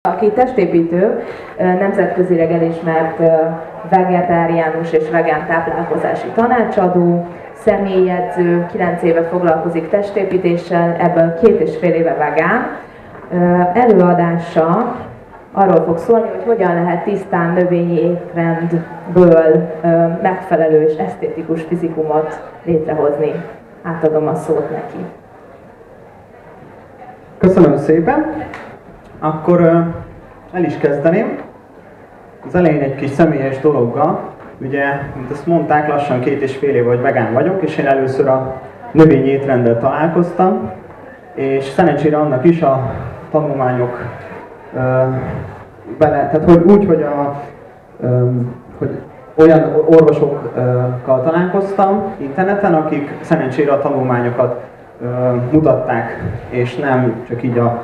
aki testépítő, nemzetközileg elismert vegetáriánus és vegán táplálkozási tanácsadó, személyedző, 9 éve foglalkozik testépítéssel, ebből 2,5 éve vegán. Előadása arról fog szólni, hogy hogyan lehet tisztán növényi étrendből megfelelő és esztétikus fizikumot létrehozni. Átadom a szót neki. Köszönöm szépen! Akkor el is kezdeném. Az elején egy kis személyes dologgal. Ugye, mint azt mondták, lassan 2,5 éve, hogy vegán vagyok, és én először a növényi étrenddel találkoztam, és szerencsére annak is a tanulmányok tehát hogy úgy, hogy olyan orvosokkal találkoztam interneten, akik szerencsére a tanulmányokat mutatták, és nem csak így a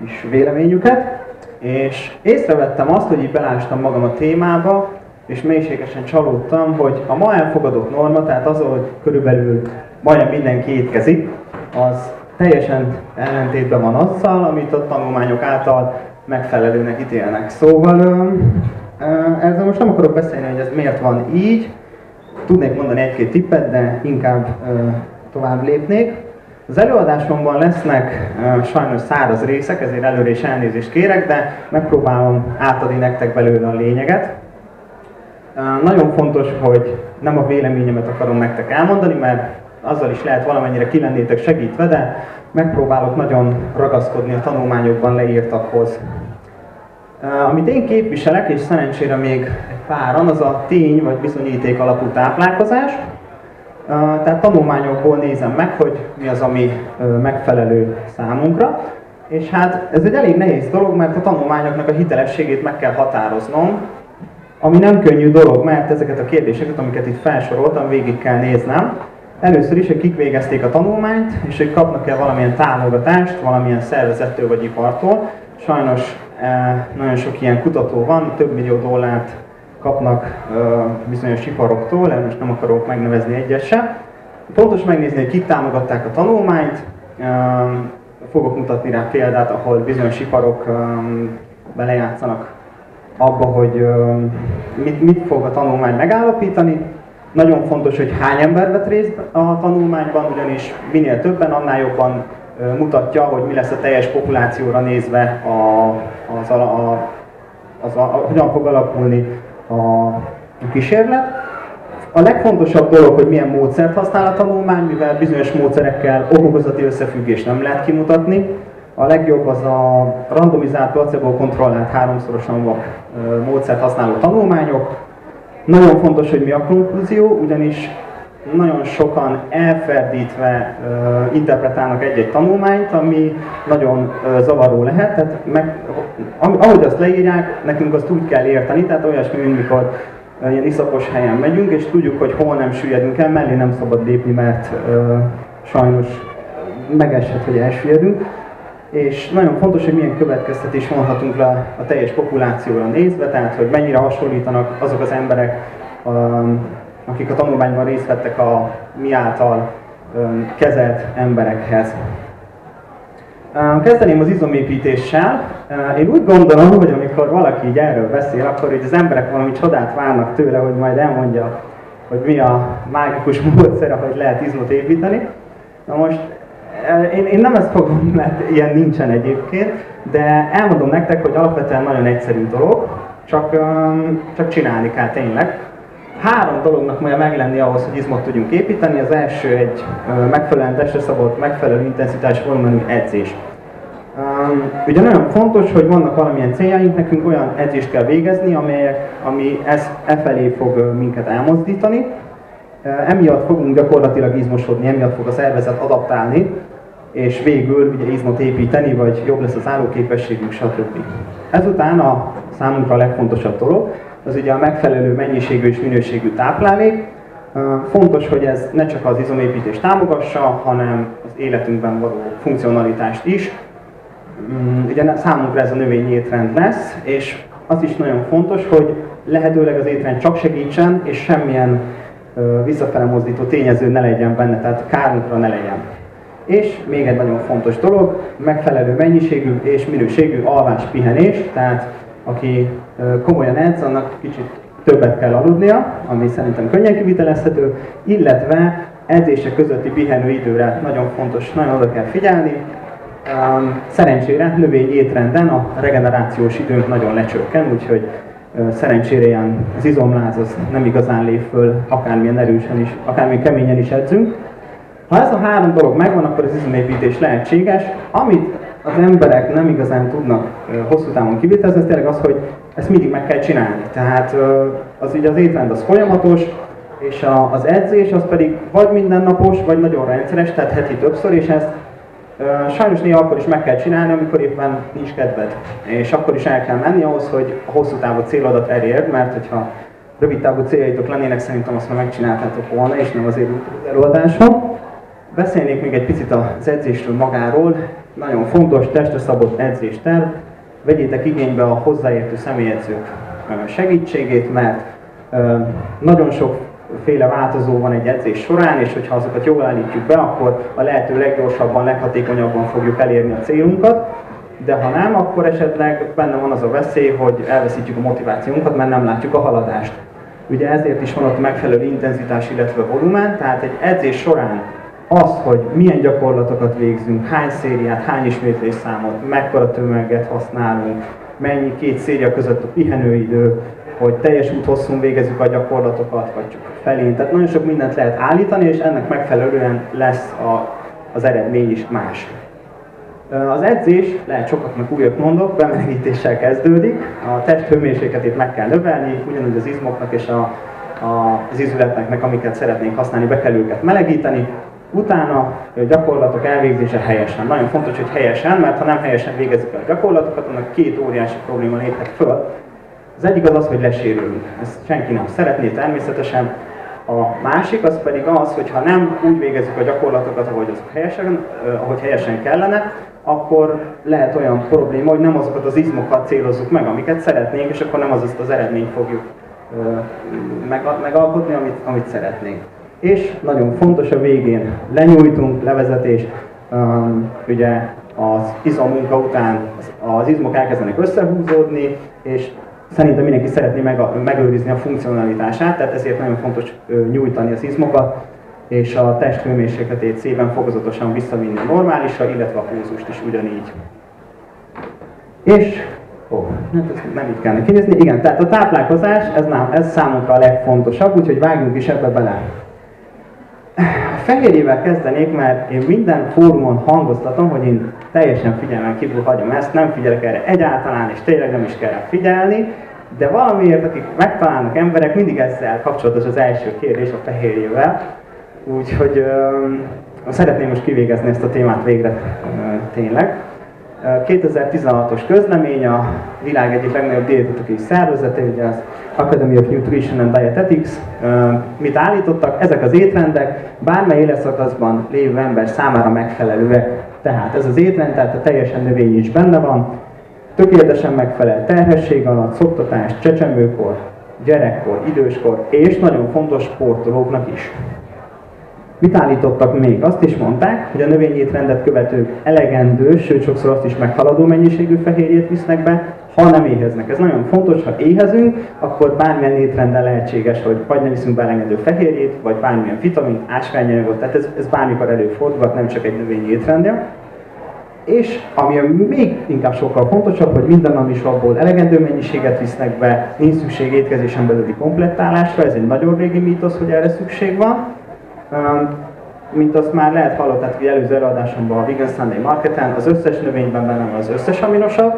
kis véleményüket. És észrevettem azt, hogy így belástam magam a témába, és mélységesen csalódtam, hogy a ma elfogadott norma, tehát az, hogy körülbelül majdnem mindenki étkezik, az teljesen ellentétben van azzal, amit a tanulmányok által megfelelőnek ítélnek. Szóval ezzel most nem akarok beszélni, hogy ez miért van így. Tudnék mondani egy-két tippet, de inkább tovább lépnék. Az előadásomban lesznek sajnos száraz részek, ezért előre is elnézést kérek, de megpróbálom átadni nektek belőle a lényeget. Nagyon fontos, hogy nem a véleményemet akarom nektek elmondani, mert azzal is lehet valamennyire ki lennétek segítve, de megpróbálok nagyon ragaszkodni a tanulmányokban leírtakhoz. Amit én képviselek, és szerencsére még egy páran, az a tény vagy bizonyíték alapú táplálkozás. Tehát tanulmányokból nézem meg, hogy mi az, ami megfelelő számunkra. És hát ez egy elég nehéz dolog, mert a tanulmányoknak a hitelességét meg kell határoznom, ami nem könnyű dolog, mert ezeket a kérdéseket, amiket itt felsoroltam, végig kell néznem. Először is, hogy kik végezték a tanulmányt, és hogy kapnak-e valamilyen támogatást, valamilyen szervezettől vagy ipartól. Sajnos nagyon sok ilyen kutató van, több millió dollárt kapnak bizonyos iparoktól, most nem akarok megnevezni egyet se. Fontos megnézni, hogy kik támogatták a tanulmányt. Fogok mutatni rá példát, ahol bizonyos iparok belejátszanak abba, hogy mit fog a tanulmány megállapítani. Nagyon fontos, hogy hány ember vett részt a tanulmányban, ugyanis minél többen, annál jobban mutatja, hogy mi lesz a teljes populációra nézve, hogyan fog alakulni a kísérlet. A legfontosabb dolog, hogy milyen módszert használ a tanulmány, mivel bizonyos módszerekkel okokozati összefüggést nem lehet kimutatni. A legjobb az a randomizált, placebo-kontrollált, háromszorosan vak módszert használó tanulmányok. Nagyon fontos, hogy mi a konklúzió, ugyanis nagyon sokan elferdítve interpretálnak egy-egy tanulmányt, ami nagyon zavaró lehet. Tehát ahogy azt leírják, nekünk azt úgy kell érteni, tehát olyasmi, mint mikor ilyen iszapos helyen megyünk, és tudjuk, hogy hol nem süllyedünk el, mellé nem szabad lépni, mert sajnos megeshet, hogy elsüllyedünk. És nagyon fontos, hogy milyen következtetés vonhatunk le a teljes populációra nézve, tehát hogy mennyire hasonlítanak azok az emberek, akik a tanulmányban részt vettek a mi által kezelt emberekhez. Kezdeném az izomépítéssel. Én úgy gondolom, hogy amikor valaki így erről beszél, akkor így az emberek valami csodát várnak tőle, hogy majd elmondja, hogy mi a mágikus módszer, hogy lehet izmot építeni. Na most én nem ezt fogom, mert ilyen nincsen egyébként, de elmondom nektek, hogy alapvetően nagyon egyszerű dolog, csak csinálni kell tényleg. 3 dolognak majd meg lenni ahhoz, hogy izmot tudjunk építeni. Az első egy megfelelően testre szabott, megfelelő intenzitás volumenű edzés. Ugye nagyon fontos, hogy vannak valamilyen céljaink, nekünk olyan edzést kell végezni, ami felé fog minket elmozdítani. Emiatt fogunk gyakorlatilag izmosodni, emiatt fog a szervezet adaptálni, és végül ugye izmot építeni, vagy jobb lesz az állóképességünk, stb. Ezután a számunkra a legfontosabb dolog, az ugye a megfelelő mennyiségű és minőségű táplálék. Fontos, hogy ez ne csak az izomépítést támogassa, hanem az életünkben való funkcionalitást is. Ugye számunkra ez a növényi étrend lesz, és az is nagyon fontos, hogy lehetőleg az étrend csak segítsen, és semmilyen visszafele mozdító tényező ne legyen benne, tehát kárunkra ne legyen. És még egy nagyon fontos dolog, megfelelő mennyiségű és minőségű alvás-pihenés, tehát aki komolyan edz, annak kicsit többet kell aludnia, ami szerintem könnyen kivitelezhető, illetve edzések közötti pihenőidőre nagyon fontos, nagyon oda kell figyelni. Szerencsére növényi étrenden a regenerációs időnk nagyon lecsökken, úgyhogy szerencsére ilyen az izomláz az nem igazán lép föl, akármilyen erősen is, akármilyen keményen is edzünk. Ha ez a három dolog megvan, akkor az izomépítés lehetséges. Amit az emberek nem igazán tudnak hosszú távon kivitelezni, az tényleg az, hogy ezt mindig meg kell csinálni. Tehát az étrend az folyamatos, és az edzés az pedig vagy mindennapos, vagy nagyon rendszeres, tehát heti többször, és ezt sajnos néha akkor is meg kell csinálni, amikor éppen nincs kedved. És akkor is el kell menni ahhoz, hogy a hosszú távú célodat elérd, mert hogyha rövid távú céljaitok lennének, szerintem azt már megcsináltátok volna, és nem azért előadáson. Beszélnék még egy picit az edzésről magáról. Nagyon fontos testre szabott edzésterv. Vegyétek igénybe a hozzáértő személyedzők segítségét, mert nagyon sokféle változó van egy edzés során, és hogyha azokat jól állítjuk be, akkor a lehető leggyorsabban, leghatékonyabban fogjuk elérni a célunkat. De ha nem, akkor esetleg benne van az a veszély, hogy elveszítjük a motivációnkat, mert nem látjuk a haladást. Ugye ezért is van ott megfelelő intenzitás, illetve volumen, tehát egy edzés során az, hogy milyen gyakorlatokat végzünk, hány szériát, hány ismétlésszámot, mekkora tömeget használunk, mennyi két széria között a pihenőidő, hogy teljes úthosszún végezzük a gyakorlatokat, vagy csak felén. Tehát nagyon sok mindent lehet állítani, és ennek megfelelően lesz az eredmény is más. Az edzés, lehet sokaknak újat mondok, bemelegítéssel kezdődik. A testhőmérsékletét meg kell növelni, ugyanúgy az izmoknak és az izületeknek, amiket szeretnénk használni, be kell őket melegíteni. Utána gyakorlatok elvégzése helyesen. Nagyon fontos, hogy helyesen, mert ha nem helyesen végezzük el a gyakorlatokat, annak két óriási probléma léphet föl. Az egyik az, hogy lesérülünk. Ezt senki nem szeretné természetesen. A másik az pedig az, hogy ha nem úgy végezzük a gyakorlatokat, ahogy helyesen kellene, akkor lehet olyan probléma, hogy nem azokat az izmokat célozzuk meg, amiket szeretnénk, és akkor nem az eredményt fogjuk megalkotni, amit szeretnénk. És nagyon fontos a végén lenyújtunk, levezetés, ugye az izommunka után az izmok elkezdenek összehúzódni, és szerintem mindenki szeretné megőrizni a funkcionalitását, tehát ezért nagyon fontos nyújtani az izmokat, és a test hőmérsékletét szépen fokozatosan visszavinni a normálisra, illetve a pulzust is ugyanígy. És, hát ezt nem így kellene kinézni, igen, tehát a táplálkozás, ez számunkra a legfontosabb, úgyhogy vágjunk is ebbe bele. A fehérjével kezdenék, mert én minden fórumon hangoztatom, hogy én teljesen figyelmen kívül hagyom ezt, nem figyelek erre egyáltalán, és tényleg nem is kell figyelni, de valamiért, akik megtalálnak emberek, mindig ezzel kapcsolatos az első kérdés a fehérjével. Úgyhogy szeretném most kivégezni ezt a témát végre tényleg. 2016-os közlemény, a világ egyik legnagyobb dietetikai szervezete, ugye az Academy of Nutrition and Dietetics. Mit állítottak? Ezek az étrendek bármely életszakaszban lévő ember számára megfelelőek. Tehát ez az étrend, tehát a teljesen növényi is benne van, tökéletesen megfelel terhesség alatt, szoptatás, csecsemőkor, gyerekkor, időskor, és nagyon fontos sportolóknak is. Mit állítottak még? Azt is mondták, hogy a növényi étrendet követők elegendő, sőt sokszor azt is meghaladó mennyiségű fehérjét visznek be, ha nem éheznek. Ez nagyon fontos, ha éhezünk, akkor bármilyen étrenden lehetséges, hogy vagy nem viszünk be elegendő fehérjét, vagy bármilyen vitamin, ásványanyagot, tehát ez bármikor előfordulhat, nem csak egy növényi étrendje. És ami még inkább sokkal fontosabb, hogy minden namisabból elegendő mennyiséget visznek be, nincs szükség étkezésen belüli komplettálásra, ez egy nagyon régi mítosz, hogy erre szükség van. Mint azt már lehet hallottátok, hogy előző előadásomban a Vegan Sunday Marketen, az összes növényben benne van az összes aminosav.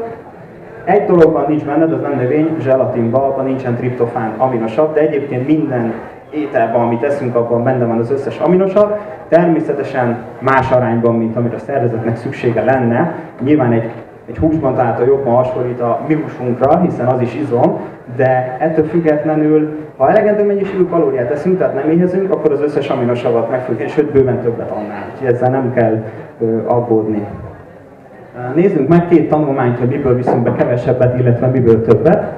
Egy dologban nincs benned, az nem növény, zselatinban, abban nincsen triptofán aminosav, de egyébként minden ételben, amit eszünk, abban benne van az összes aminosav. Természetesen más arányban, mint amire a szervezetnek szüksége lenne. Nyilván egy húsban található jobban hasonlít a mi húsunkra, hiszen az is izom, de ettől függetlenül, ha elegendő mennyiségű kalóriát eszünk, tehát nem éhezünk, akkor az összes aminosavat meg fogjuk, sőt bőven többet annál, úgyhogy ezzel nem kell aggódni. Nézzünk meg két tanulmányt, hogy miből viszünk be kevesebbet, illetve miből többet.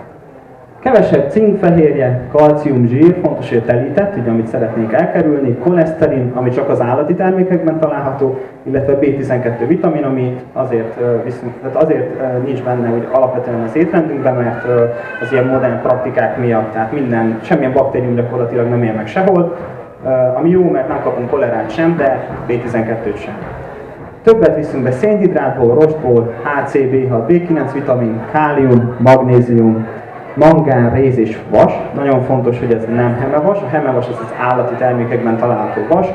Kevesebb cinkfehérje, kalcium, zsír, fontos, hogy a telített, ugye, amit szeretnénk elkerülni, koleszterin, ami csak az állati termékekben található, illetve B12 vitamin, ami azért nincs benne úgy alapvetően az étrendünkben, mert az ilyen modern praktikák miatt, tehát semmilyen baktérium gyakorlatilag nem él meg sehol, ami jó, mert nem kapunk kolerát sem, de B12-t sem. Többet viszünk be szénhidrátból, rostból, HC, B6, B9 vitamin, kálium, magnézium, mangán, réz és vas. Nagyon fontos, hogy ez nem hemevas. A hemevas az állati termékekben található vas,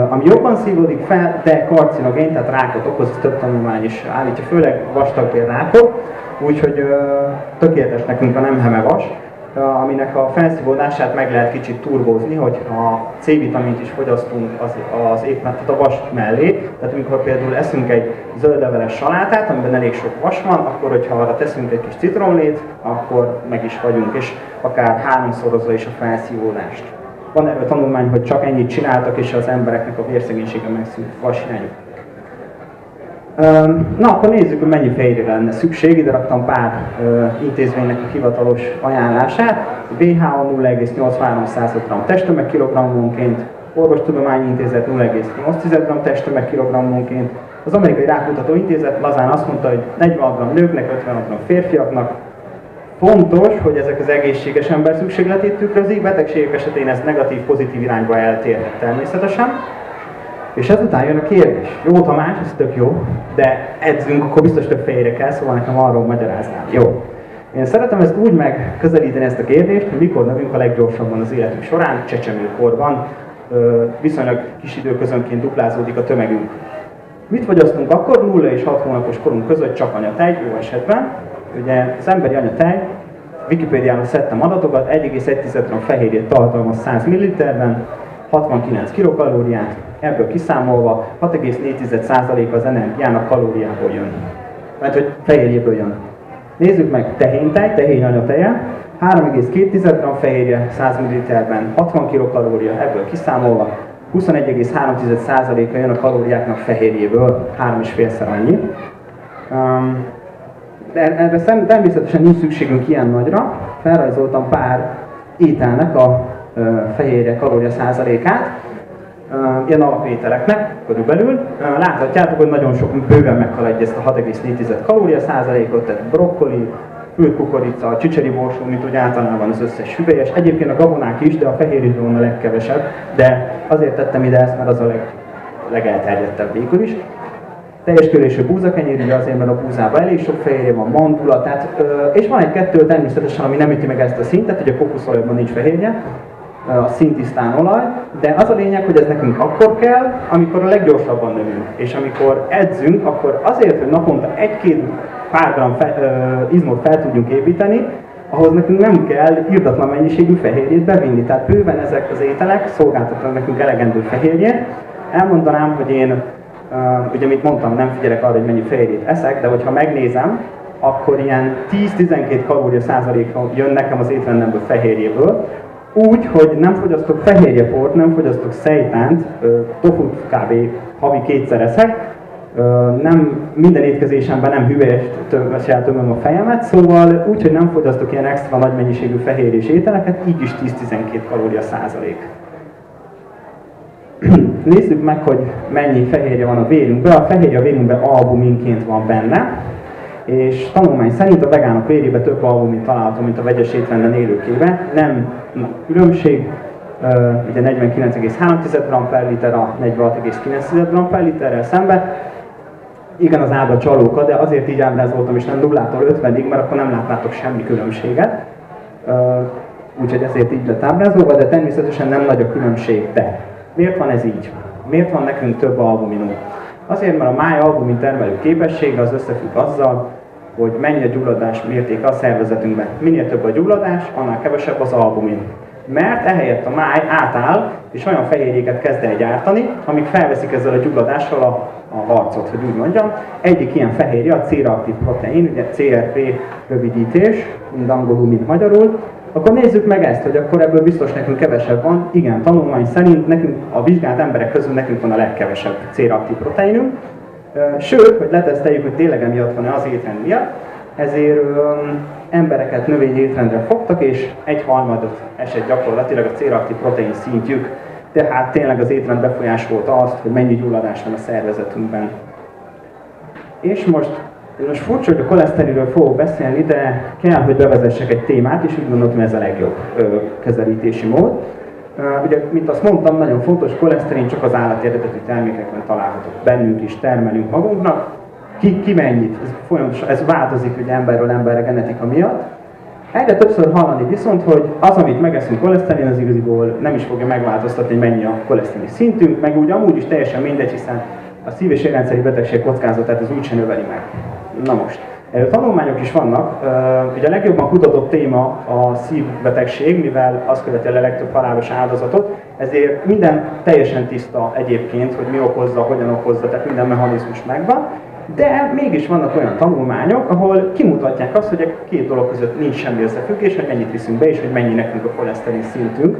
ami jobban szívódik fel, de karcinogén, tehát rákot okoz, több tanulmány is állítja, főleg vastagbél rákot, úgyhogy tökéletes nekünk a nem hemevas, aminek a felszívódását meg lehet kicsit turbózni, hogyha C-vitamint is fogyasztunk tehát a vas mellé. Tehát amikor például eszünk egy zöldleveles salátát, amiben elég sok vas van, akkor hogyha arra teszünk egy kis citromlét, akkor meg is vagyunk, és akár háromszorozza is a felszívódást. Van erről tanulmány, hogy csak ennyit csináltak, és az embereknek a vérszegénysége megszűnt vas irányú. Na, akkor nézzük, hogy mennyi fehérjére lenne szükség. Ide raktam pár intézménynek a hivatalos ajánlását. WHO 0,83 g testtömeg kilogrammonként, Orvostudományi Intézet 0,8 g testtömeg kilogrammonként, az Amerikai Rákkutató Intézet lazán azt mondta, hogy 40 g nőknek, 50 g férfiaknak. Fontos, hogy ezek az egészséges ember szükségletét tükrözik, betegségek esetén ez negatív-pozitív irányba eltérhet természetesen. És ezután jön a kérdés. Jó, Tamás, ez tök jó, de edzünk, akkor biztos több fehérje kell, szóval nekem arról magyaráznám. Jó. Én szeretem ezt úgy megközelíteni ezt a kérdést, hogy mikor növünk a leggyorsabban az életünk során, csecsemőkorban, viszonylag kis időközönként duplázódik a tömegünk. Mit fogyasztunk akkor 0 és 6 hónapos korunk között? Csak anyatej, jó esetben. Ugye az emberi anyatej, Wikipédiáról szedtem adatokat, 1,1 g fehérjét tartalmaz 100 ml-ben, 69 kilokalóriát, ebből kiszámolva 6,4% az energiának kalóriából jön. Mert hogy fehérjéből jön. Nézzük meg tehénytej, tehény anyateje, 3,2 g fehérje 100 ml-ben, 60 kilokalória, ebből kiszámolva 21,3%-a jön a kalóriáknak fehérjéből, 3,5-szer annyi. De erre természetesen nincs szükségünk ilyen nagyra, felrajzoltam pár ételnek a fehérje kalória százalékát, ilyen alapételeknek körülbelül. Láthatjátok, hogy nagyon sok bőven meghaladja ezt a 6,4 kalória százalékot, tehát brokkoli, fült kukorica, csicseri borsó, mint úgy általában az összes hüvelyes. Egyébként a gabonák is, de a fehérjéből a legkevesebb, de azért tettem ide ezt, mert az a legelterjedtebb végül is. Teljes körésű búzakenyér, ugye azért, mert a búzában elég sok fehérje van, mandula, tehát, és van egy-kettő természetesen, ami nem üti meg ezt a szintet, hogy a kokoszolajban nincs fehérje, a színtisztán olaj, de az a lényeg, hogy ez nekünk akkor kell, amikor a leggyorsabban növünk. És amikor edzünk, akkor azért, hogy naponta 1-2 pár gram izmot fel tudjunk építeni, ahhoz nekünk nem kell irdatlan mennyiségű fehérjét bevinni. Tehát bőven ezek az ételek szolgáltatnak nekünk elegendő fehérjét. Elmondanám, hogy én, ugye amit mondtam, nem figyelek arra, hogy mennyi fehérjét eszek, de hogyha megnézem, akkor ilyen 10-12 kalória százaléka jön nekem az étrendemből fehérjéből, úgy, hogy nem fogyasztok fehérjeport, nem fogyasztok szeitánt, tofut kb. Havi 2-szer eszek, nem minden étkezésemben nem hüvelyessel tömöm a fejemet, szóval úgy, hogy nem fogyasztok ilyen extra nagy mennyiségű fehérjés ételeket, így is 10-12 kalória százalék. Nézzük meg, hogy mennyi fehérje van a vérünkben. A fehérje a vérünkben albuminként van benne, és tanulmány szerint a vegánok vérében több albumin található, mint a vegyes étrenden élőkében. Nem különbség, ugye 49,3 g per liter a 46,9 g per literrel szemben. Igen, az ábra csalóka, de azért így ábrázoltam, és nem 0-tól 50-ig, mert akkor nem látnátok semmi különbséget. Úgyhogy ezért így lett ábrázolva, de természetesen nem nagy a különbség. De miért van ez így? Miért van nekünk több albuminunk? Azért, mert a máj albumin termelő képessége az összefügg azzal, hogy mennyi a gyulladás mértéke a szervezetünkben. Minél több a gyulladás, annál kevesebb az albumin. Mert ehelyett a máj átáll, és olyan fehérjéket kezd el gyártani, amik felveszik ezzel a gyulladással a harcot, hogy úgy mondjam. Egyik ilyen fehérje a C-reaktív protein, ugye CRP rövidítés, mind angolul, mind magyarul. Akkor nézzük meg ezt, hogy akkor ebből biztos nekünk kevesebb van. Igen, tanulmány szerint nekünk, a vizsgált emberek közül nekünk van a legkevesebb C-reaktív proteinünk. Sőt, hogy leteszteljük, hogy tényleg emiatt van-e az étrend miatt, ezért embereket növényi étrendre fogtak, és 1/3 esett gyakorlatilag a C-reaktív protein szintjük. Tehát tényleg az étrend befolyásolta azt, hogy mennyi gyulladás van a szervezetünkben. És most furcsa, hogy a koleszterinről fogok beszélni, de kell, hogy bevezessek egy témát, és úgy gondolom, hogy ez a legjobb kezelítési mód. Ugye, mint azt mondtam, nagyon fontos, koleszterin csak az állati eredetű termékekben található. Bennünk is termelünk magunknak. Ki mennyit? Ez változik ugye emberről emberre genetika miatt. Egyre többször hallani viszont, hogy az, amit megeszünk koleszterin, az igaziból nem is fogja megváltoztatni, hogy mennyi a koleszterin szintünk, meg úgy amúgy is teljesen mindegy, hiszen a szív- és érrendszeri betegség kockázatát az úgysem növeli meg. Na most, erről tanulmányok is vannak. Ugye a legjobban kutatott téma a szívbetegség, mivel az követi a legtöbb halálos áldozatot, ezért minden teljesen tiszta egyébként, hogy mi okozza, hogyan okozza, tehát minden mechanizmus megvan. De mégis vannak olyan tanulmányok, ahol kimutatják azt, hogy a két dolog között nincs semmi összefüggés, hogy mennyit viszünk be, és hogy mennyi nekünk a koleszterin szintünk.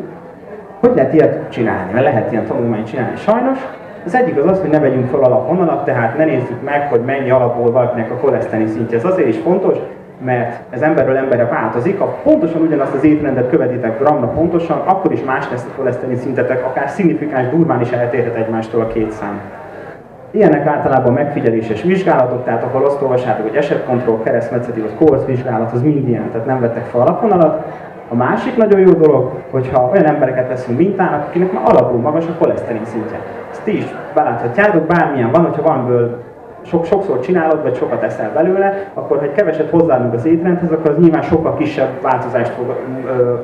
Hogy lehet ilyet csinálni? Mert lehet ilyen tanulmányt csinálni sajnos. Az egyik az az, hogy ne vegyünk fel alapvonalat, tehát ne nézzük meg, hogy mennyi alapból valakinek a koleszterin szintje. Ez azért is fontos, mert ez emberről emberre változik. Ha pontosan ugyanazt az étrendet követitek gramra pontosan, akkor is más lesz a koleszterin szintetek, akár szignifikáns durván is eltérhet egymástól a két szám. Ilyenek általában megfigyeléses vizsgálatok, tehát ahol azt olvassátok, hogy esetkontroll, keresztmetszeti vagy kohorsz vizsgálat, az mind ilyen, tehát nem vettek fel alapvonalat. A másik nagyon jó dolog, hogyha olyan embereket veszünk mintának, akinek már alapul magas a koleszterin szintje. Ezt ti is beláthatjátok, bármilyen van, hogyha valamiből sokszor csinálod, vagy sokat eszel belőle, akkor ha egy keveset hozzáadunk az étrendhez, akkor az nyilván sokkal kisebb változást fog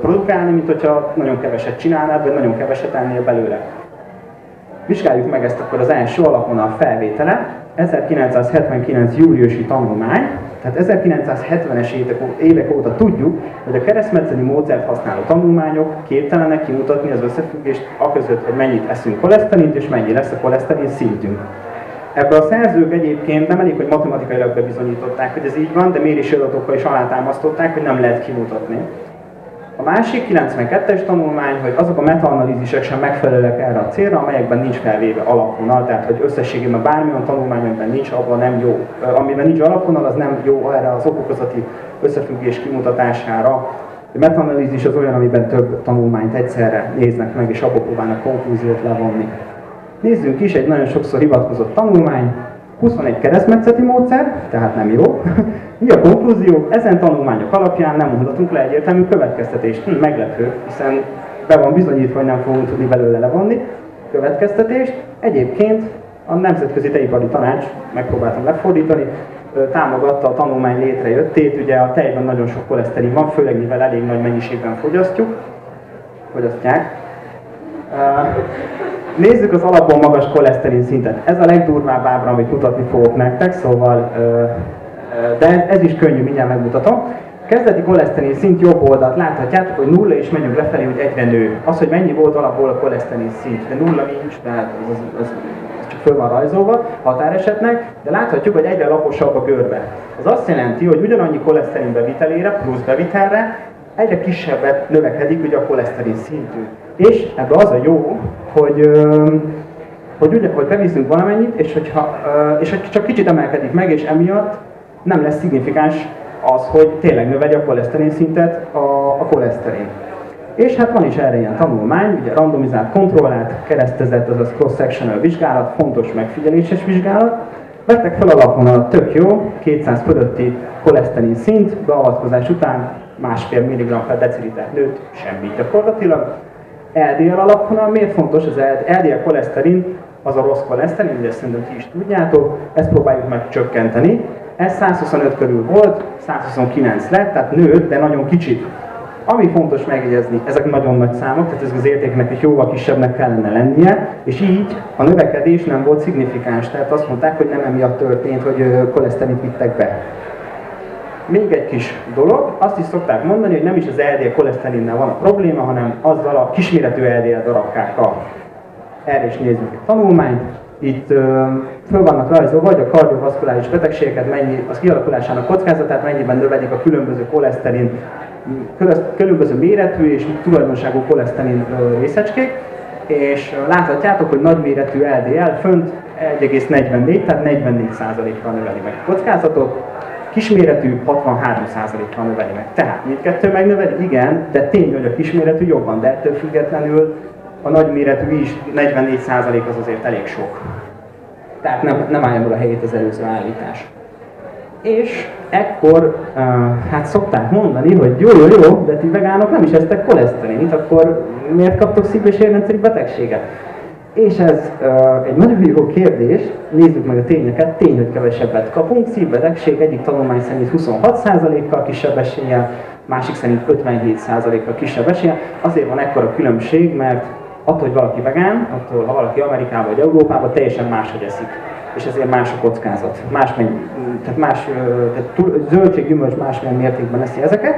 produkálni, mint hogyha nagyon keveset csinálnád, vagy nagyon keveset ennél belőle. Vizsgáljuk meg ezt akkor az első alapvonal felvétele. 1979. júliusi tanulmány, tehát 1970-es évek óta tudjuk, hogy a keresztmetszeti módszert használó tanulmányok képtelenek kimutatni az összefüggést aközött, hogy mennyit eszünk koleszterint és mennyi lesz a koleszterin szintünk. Ebből a szerzők egyébként nem elég, hogy matematikailag bebizonyították, hogy ez így van, de mérési adatokkal is alátámasztották, hogy nem lehet kimutatni. A másik 92-es tanulmány, hogy azok a metaanalízisek sem megfelelőek erre a célra, amelyekben nincs felvéve alapvonal, tehát hogy összességében bármilyen tanulmány, amiben nincs, abban nem jó. Amiben nincs alapvonal, az nem jó erre az okokozati összefüggés kimutatására. A metaanalízis az olyan, amiben több tanulmányt egyszerre néznek meg, és abból próbálnak konklúziót levonni. Nézzünk is egy nagyon sokszor hivatkozott tanulmány, 21 keresztmetszeti módszer, tehát nem jó. Mi a konklúzió? Ezen tanulmányok alapján nem mondhatunk le egyértelmű következtetést. Meglepő, hiszen be van bizonyítva, hogy nem fogunk tudni belőle levonni következtetést. Egyébként a Nemzetközi Tejipari Tanács, megpróbáltam lefordítani, támogatta a tanulmány létrejöttét. Ugye a tejben nagyon sok koleszterin van, főleg mivel elég nagy mennyiségben fogyasztják. Nézzük az alapból magas koleszterin szintet. Ez a legdurvább ábra, amit mutatni fogok nektek, szóval, de ez is könnyű, mindjárt megmutatom. Kezdeti koleszterin szint jobb oldalt láthatjátok, hogy nulla, és megyünk lefelé, hogy egyre nő. Az, hogy mennyi volt alapból a koleszterin szint, de nulla nincs, tehát az csak föl van rajzolva határesetnek, de láthatjuk, hogy egyre laposabb a görbe. Ez azt jelenti, hogy ugyanannyi koleszterin bevitelére, plusz bevitelre, egyre kisebbet növekedik ugye a koleszterin szintű. És ebben az a jó, hogy beviszünk valamennyit, és csak kicsit emelkedik meg, és emiatt nem lesz szignifikáns az, hogy tényleg növeli a koleszterin szintet a koleszterin. És hát van is erre ilyen tanulmány, ugye randomizált, kontrollált, keresztezett, azaz cross-sectional vizsgálat, fontos megfigyeléses vizsgálat. Vettek fel alapvonalat, tök jó, 200 fölötti koleszterin szint, beavatkozás után 1,5 mg per deciliter nőtt, semmi gyakorlatilag. LDL alapvonal, miért fontos? Az LDL koleszterin, az a rossz koleszterin, ugye ezt szerintem ti is tudjátok, ezt próbáljuk meg csökkenteni. Ez 125 körül volt, 129 lett, tehát nőtt, de nagyon kicsit. Ami fontos megjegyezni, ezek nagyon nagy számok, tehát ezek az értéknek is jóval kisebbnek kellene lennie, és így a növekedés nem volt szignifikáns, tehát azt mondták, hogy nem emiatt történt, hogy koleszterint vittek be. Még egy kis dolog, azt is szokták mondani, hogy nem is az LDL koleszterinnel van a probléma, hanem azzal a kisméretű LDL darabkákkal. Erre is nézzük egy tanulmányt. Itt föl vannak rajzolva, hogy a kardiovaszkuláris betegségeket az kialakulásának kockázatát mennyiben növelik a különböző koleszterin, különböző méretű és tulajdonságú koleszterin részecskék, és láthatjátok, hogy nagyméretű LDL fönt 1,44, tehát 44%-kal növeli meg a kockázatot. kisméretű 63%-kal növeli meg. Tehát mindkettő megnöveli, igen, de tény, hogy a kisméretű jobban, de ettől függetlenül a nagyméretű is 44% az azért elég sok. Tehát nem állja meg a helyét az előző állítás. És ekkor hát szokták mondani, hogy jó, de ti vegánok nem is esztek koleszterinit, akkor miért kaptok szív- és érrendszeri betegséget? És ez egy nagyon jó kérdés, nézzük meg a tényeket, tény, hogy kevesebbet kapunk, szívbetegség egyik tanulmány szerint 26%-kal kisebb eséllyel, másik szerint 57%-kal kisebb eséllyel. Azért van ekkora különbség, mert attól, hogy valaki vegán, attól, ha valaki Amerikában vagy Európában, teljesen máshogy eszik. És ezért más a kockázat. Tehát zöldség, gyümölcs másmilyen mértékben eszi ezeket.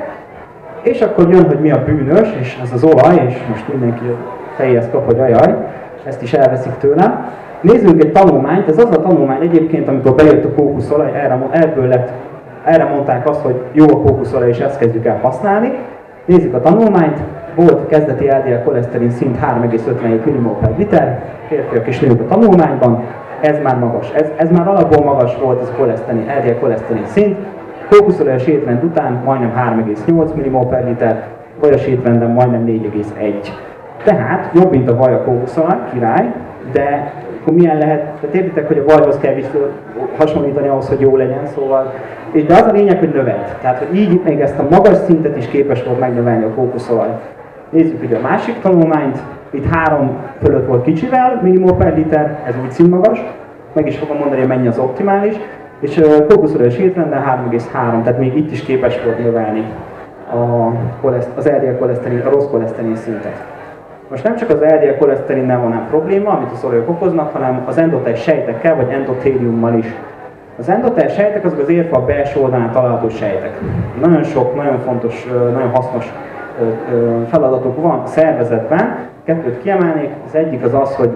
És akkor jön, hogy mi a bűnös, és ez az olaj, és most mindenki fejéhez kap, hogy ajaj, ezt is elveszik tőlem. Nézzünk egy tanulmányt, ez az a tanulmány egyébként, amikor bejött a kókuszolaj, erre mondták azt, hogy jó a kókuszolaj, és ezt kezdjük el használni. Nézzük a tanulmányt, volt kezdeti LDL koleszterin szint 3,57 mmol per liter, férfiak és nők a tanulmányban, ez már magas. Ez már alapból magas volt az LDL koleszterin szint, kókuszolajos étrend után majdnem 3,8 mmol per liter, vajas étrenden majdnem 4,1. Tehát jobb, mint a vaj a kókuszolaj, király, de akkor milyen lehet, tehát értitek, hogy a vajhoz kell hasonlítani ahhoz, hogy jó legyen, szóval. De az a lényeg, hogy növelt. Tehát, hogy így még ezt a magas szintet is képes volt megnövelni a kókuszolaj. Nézzük ugye a másik tanulmányt, itt 3 fölött volt kicsivel, mmol per liter, ez úgy színmagas, meg is fogom mondani, hogy mennyi az optimális, és kókuszolajos étrenden 3,3, tehát még itt is képes volt növelni az LDL koleszterin, a rossz koleszterin szintet. Most nem csak az LDL koleszterinnel van ám probléma, amit az olajok okoznak, hanem az endotel sejtekkel, vagy endotéliummal is. Az endotel sejtek azok az érfal belső oldalán található sejtek. Nagyon sok, nagyon fontos, nagyon hasznos feladatuk van a szervezetben. 2 kiemelnék, az egyik az az, hogy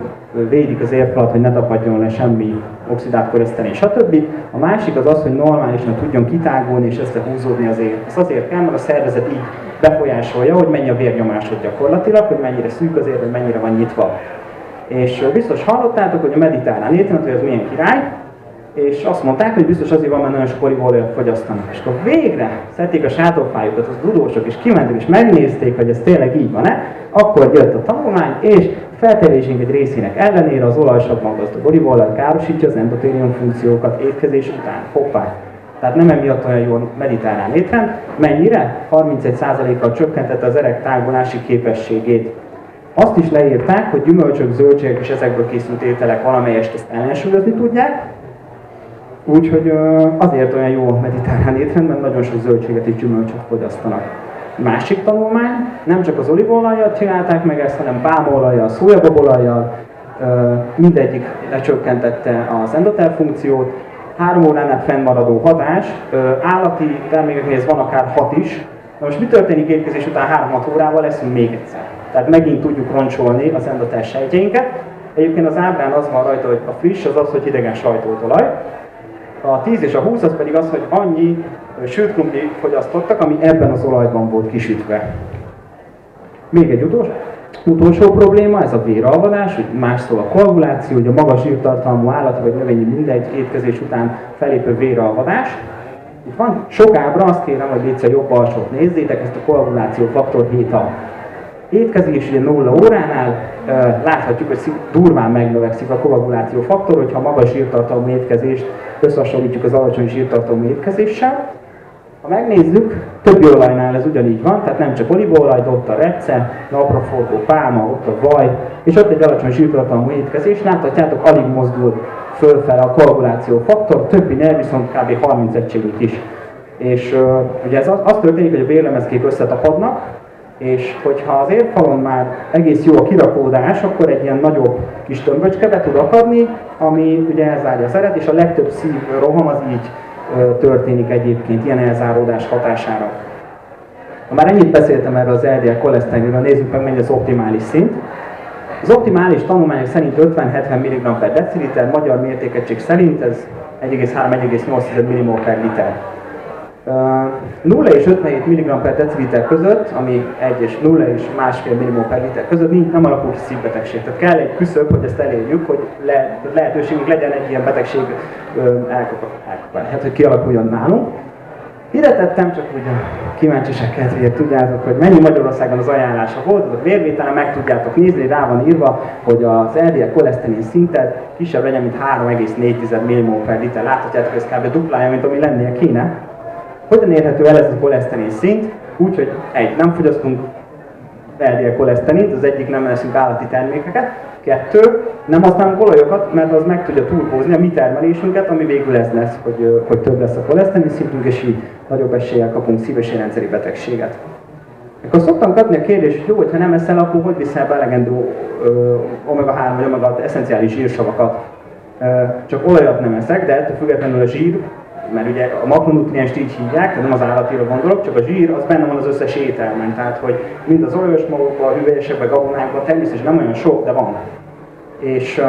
védik az érfalat, hogy ne tapadjon le semmi oxidált koleszterin, stb. A másik az az, hogy normálisan tudjon kitágulni és összehúzódni az ér. Ez azért kell, mert a szervezet így befolyásolja, hogy mennyi a vérnyomásod gyakorlatilag, hogy mennyire szűk az ér, hogy mennyire van nyitva. És biztos hallottátok, hogy a mediterrán étrend, hogy az milyen király, és azt mondták, hogy biztos azért van, mert nagyon sok olívaolajat fogyasztanak. És akkor végre szedték a sátorfájukat az tudósok, és kimentek, és megnézték, hogy ez tényleg így van-e, akkor jött a tanulmány, és feltevésünk egy részének ellenére az olajsavban gazdag olívaolaj károsítja az endotélium funkciókat étkezés után. Hoppá! Tehát nem emiatt olyan jó mediterrán étrend. Mennyire? 31%-kal csökkentette az erektágulási képességét. Azt is leírták, hogy gyümölcsök, zöldségek és ezekből készült ételek valamelyest ezt ellensúlyozni tudják. Úgyhogy azért olyan jó a mediterrán étrend, mert nagyon sok zöldséget és gyümölcsöt fogyasztanak. Másik tanulmány, nem csak az olívaolajjal csinálták meg ezt, hanem pálmaolajjal, szójababolajjal, mindegyik lecsökkentette az endotel funkciót, 3 óránál fennmaradó hatás, állati termékeknél ez van akár 6 is. Na most mi történik étkezés után 3-6 órával, leszünk még egyszer. Tehát megint tudjuk roncsolni az endotel sejtjeinket. Egyébként az ábrán az van rajta, hogy a friss az az, hogy hidegen sajtótolaj. A 10 és a 20 az pedig az, hogy annyi sült krumplit fogyasztottak, ami ebben az olajban volt kisütve. Még egy utolsó probléma, ez a véralvadás, hogy más szó a koaguláció, hogy a magas zsírtartalmú állati vagy növényi mindegy étkezés után felépő véralvadás. Itt van sok ábra, azt kérem, hogy létszer jobb alsót nézzétek, ezt a koaguláció faktor 7A. Étkezés ugye 0 óránál láthatjuk, hogy durván megnövekszik a koaguláció faktor, hogyha magas zsírtartalmú étkezést összehasonlítjuk az alacsony zsírtartalmú étkezéssel. Ha megnézzük, többi olajnál ez ugyanígy van, tehát nem csak olívaolaj, de ott a repce, napraforgó pálma, ott a vaj, és ott egy alacsony zsírtartalmú étkezés, láthatjátok, alig mozdul fölfele a koaguláció faktor, többinél viszont kb. 30 egységük is. És ugye ez az történik, hogy a vérlemezkék összetapadnak, és hogyha az érfalon már egész jó a kirakódás, akkor egy ilyen nagyobb kis tömböcske be tud akadni, ami ugye elzárja az eret, és a legtöbb szívroham az így történik egyébként, ilyen elzáródás hatására. Ha már ennyit beszéltem erről az LDL koleszterinről, nézzük meg, mennyi az optimális szint. Az optimális tanulmányok szerint 50-70 mg per deciliter, magyar mértékegység szerint ez 1,3-1,8 mmol per liter. 0 és 57 mg per deciliter között, ami 1 és 0 és 1,5 mmol per liter között nem alakul ki szívbetegség. Tehát kell egy küszöb, hogy ezt elérjük, hogy lehetőségünk legyen egy ilyen betegség hogy kialakuljon nálunk. Ide tettem, csak úgy a kíváncsiság kedvéért tudjátok, hogy mennyi Magyarországon az ajánlása volt, az a vérvételen meg tudjátok nézni, rá van írva, hogy az LDL koleszterin szintet kisebb legyen, mint 3,4 millimol per liter. Láthatjátok, ez kb. Duplája, mint ami lennie kéne. Hogyan érhető el ez a koleszterin szint? Úgy, hogy nem fogyasztunk LDL koleszterint, az egyik nem eszünk állati termékeket, 2, nem használunk olajokat, mert az meg tudja túlhúzni a mi termelésünket, ami végül ez lesz, hogy több lesz a koleszterin szintünk, és így nagyobb eséllyel kapunk szív- és érrendszeri betegséget. Akkor szoktam kapni a kérdést, hogy jó, hogyha nem eszel, akkor hogy viszel be elegendő omega-3 vagy omega-6 eszenciális zsírsavakat. Csak olajat nem eszek, de ettől függetlenül a zsír, mert ugye a makronutrienst így hívják, tehát nem az állatira gondolok, csak a zsír az benne van az összes ételben, tehát hogy mind az olajos magokban, hüvelyesekben, gabonákban, természetesen nem olyan sok, de van. És